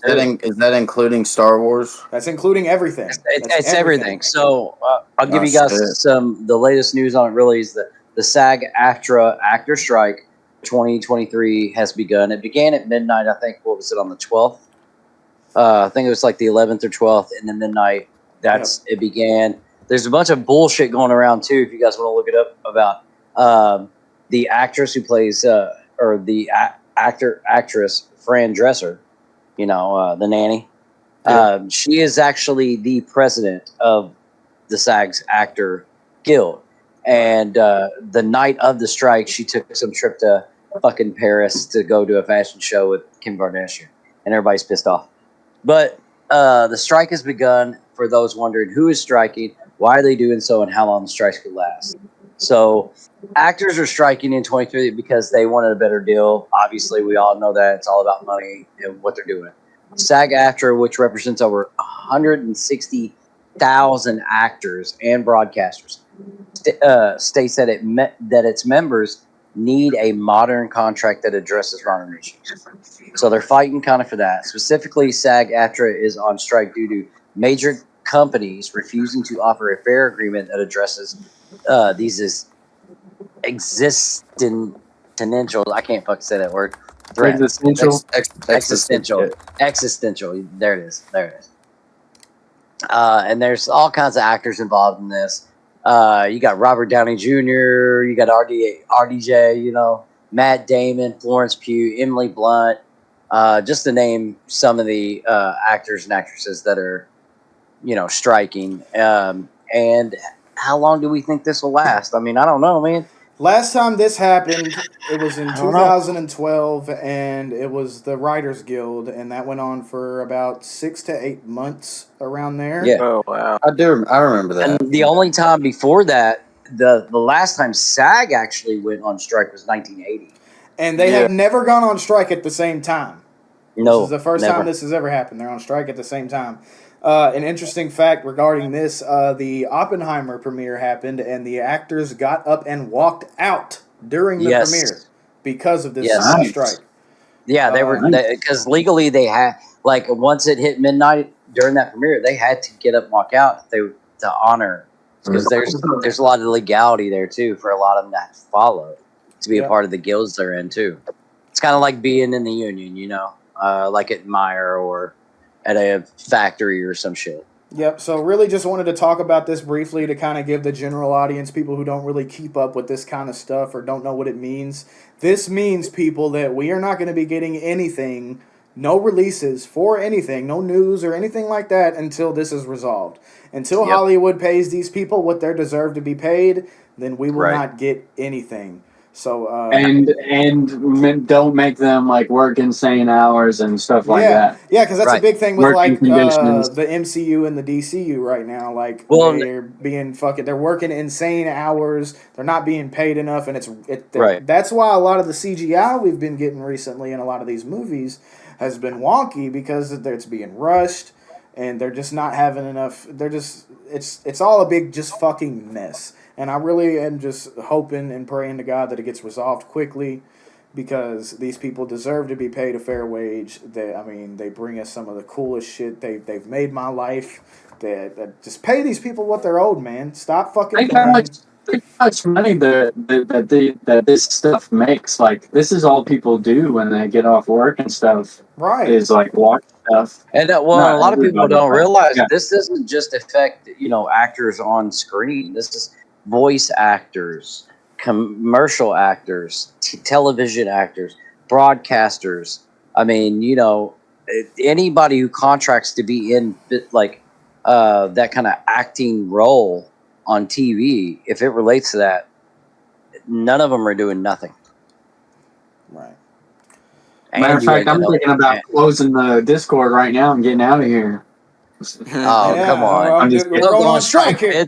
Is that including Star Wars? That's including everything. It's everything. So I'll give you guys the latest news on it. Really is the SAG-AFTRA actor strike 2023 has begun. It began at midnight. I think what was it on the 12th? I think it was like the 11th or 12th, and then midnight. It began. There's a bunch of bullshit going around too. If you guys want to look it up about the actress who plays or the actress Fran Dresser, the nanny. She is actually the president of the SAG's Actor Guild. And the night of the strike, she took some trip to fucking Paris to go to a fashion show with Kim Kardashian. And everybody's pissed off. But the strike has begun. For those wondering who is striking, why are they doing so, and how long the strikes could last. So actors are striking in 23 because they wanted a better deal. Obviously, we all know that. It's all about money and what they're doing. SAG-AFTRA, which represents over 160,000 actors and broadcasters, states that that its members need a modern contract that addresses modern issues. So they're fighting kind of for that. Specifically, SAG-AFTRA is on strike due to major companies refusing to offer a fair agreement that addresses these existential. I can't fucking say that word. Threat. Existential. There it is. And there's all kinds of actors involved in this. You got Robert Downey Jr., you got RDJ, Matt Damon, Florence Pugh, Emily Blunt, just to name some of the actors and actresses that are, striking. And how long do we think this will last? I mean, I don't know, man. Last time this happened, it was in 2012, and it was the Writers Guild, and that went on for about 6 to 8 months around there. Yeah. Oh, wow. I remember that. And the only time before that, the last time SAG actually went on strike was 1980. And they have never gone on strike at the same time. No, this is the first time this has ever happened. They're on strike at the same time. An interesting fact regarding this, the Oppenheimer premiere happened, and the actors got up and walked out during the premiere because of this strike. Yeah, they were, because legally they had, once it hit midnight during that premiere, they had to get up and walk out to honor, because there's a lot of legality there, too, for a lot of them to follow, to be a part of the guilds they're in, too. It's kind of like being in the union, like at Meyer or at a factory or some shit. Yep, so really just wanted to talk about this briefly to kind of give the general audience, people who don't really keep up with this kind of stuff or don't know what it means. This means, people, that we are not going to be getting anything, no releases for anything, no news or anything like that until this is resolved. Until Hollywood pays these people what they deserve to be paid, then we will not get anything. So and don't make them work insane hours and stuff like that. Yeah, because that's a big thing with the MCU and the DCU right now. They're being they're working insane hours. They're not being paid enough, and that's why a lot of the CGI we've been getting recently in a lot of these movies has been wonky, because it's being rushed and they're just not having enough. It's all a big just fucking mess. And I really am just hoping and praying to God that it gets resolved quickly, because these people deserve to be paid a fair wage. They bring us some of the coolest shit. They've made my life. Just pay these people what they're owed, man. Stop fucking. How much money that this stuff makes. This is all people do when they get off work and stuff. Right. Is watch stuff. And a lot of people don't realize this doesn't just affect actors on screen. This is voice actors, commercial actors, television actors, broadcasters. I mean, anybody who contracts to be in that kind of acting role on TV, if it relates to that, none of them are doing nothing. Right. Matter of fact, I'm thinking about closing the Discord right now and getting out of here. Come on. We're going on strike here.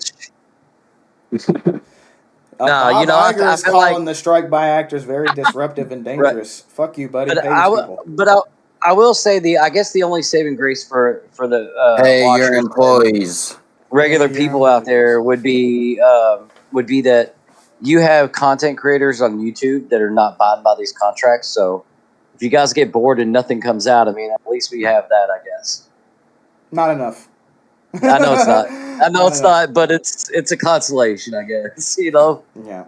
No, Bob Iger I is feel calling like the strike by actors very disruptive and dangerous. Fuck you, buddy. but Pay these people. I will say I guess the only saving grace for the Hey, your watchers, employees. regular Hey, people out there would be that you have content creators on YouTube that are not bound by these contracts. So if you guys get bored and nothing comes out, I mean, at least we have that, I guess. Not enough. I know it's not. I know it's enough. not, but it's a consolation, I guess. Yeah.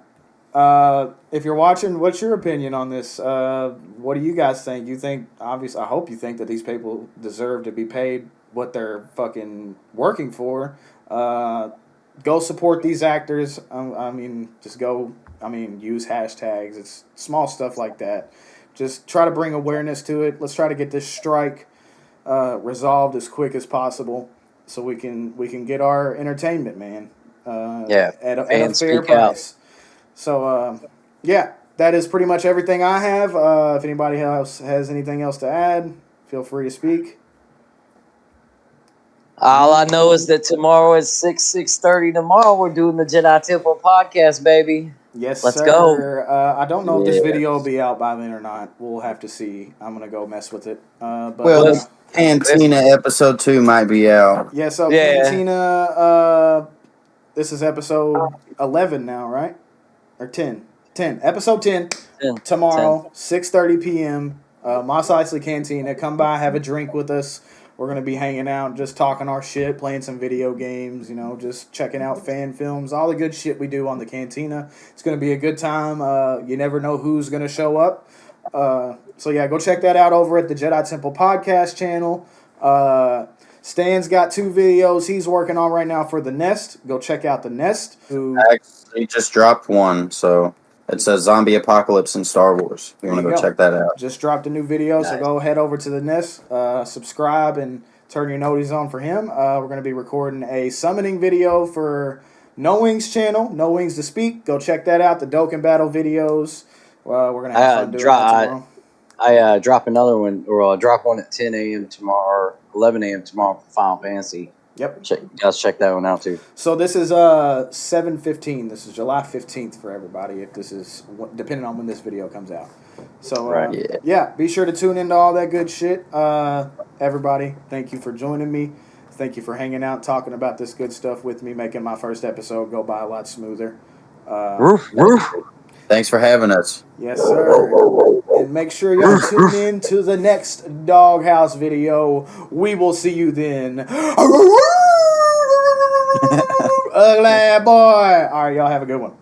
If you're watching, what's your opinion on this? What do you guys think? You think, obviously, I hope you think that these people deserve to be paid what they're fucking working for. Go support these actors. I mean, just go, use hashtags. It's small stuff like that. Just try to bring awareness to it. Let's try to get this strike resolved as quick as possible so we can get our entertainment, man. At a fair price. So, that is pretty much everything I have. If anybody else has anything else to add, feel free to speak. All I know is that tomorrow at 6:30 tomorrow, we're doing the Jedi Temple podcast, baby. Yes, Let's sir. go. I don't know if this video will be out by then or not. We'll have to see. I'm going to go mess with it. Cantina episode 2 might be out. Yeah, so Cantina, this is episode 11 now, right? Or 10. 10. Episode 10. Tomorrow, 6:30 p.m. Mos Eisley Cantina. Come by, have a drink with us. We're going to be hanging out, just talking our shit, playing some video games, just checking out fan films, all the good shit we do on the Cantina. It's going to be a good time. You never know who's going to show up. Go check that out over at the Jedi Temple podcast channel. Stan's got 2 videos he's working on right now for The Nest. Go check out The Nest. He just dropped one, so it says Zombie Apocalypse in Star Wars. You want to go check that out. Just dropped a new video, so go head over to The Nest, subscribe, and turn your noties on for him. We're going to be recording a summoning video for No Wings channel, No Wings to Speak. Go check that out, the Dokkan Battle videos. We're going to have fun doing that tomorrow. I drop another one, or I'll drop one at 10 a.m. tomorrow, or 11 a.m. tomorrow for Final Fantasy. Yep. Guys, check that one out too. So this is 7/15. This is July 15th for everybody. If this is depending on when this video comes out. So be sure to tune into all that good shit. Everybody, thank you for joining me. Thank you for hanging out, talking about this good stuff with me, making my first episode go by a lot smoother. Thanks for having us. Yes, sir. And make sure y'all tune in to the next DawgHouse video. We will see you then. Ugly boy. All right, y'all have a good one.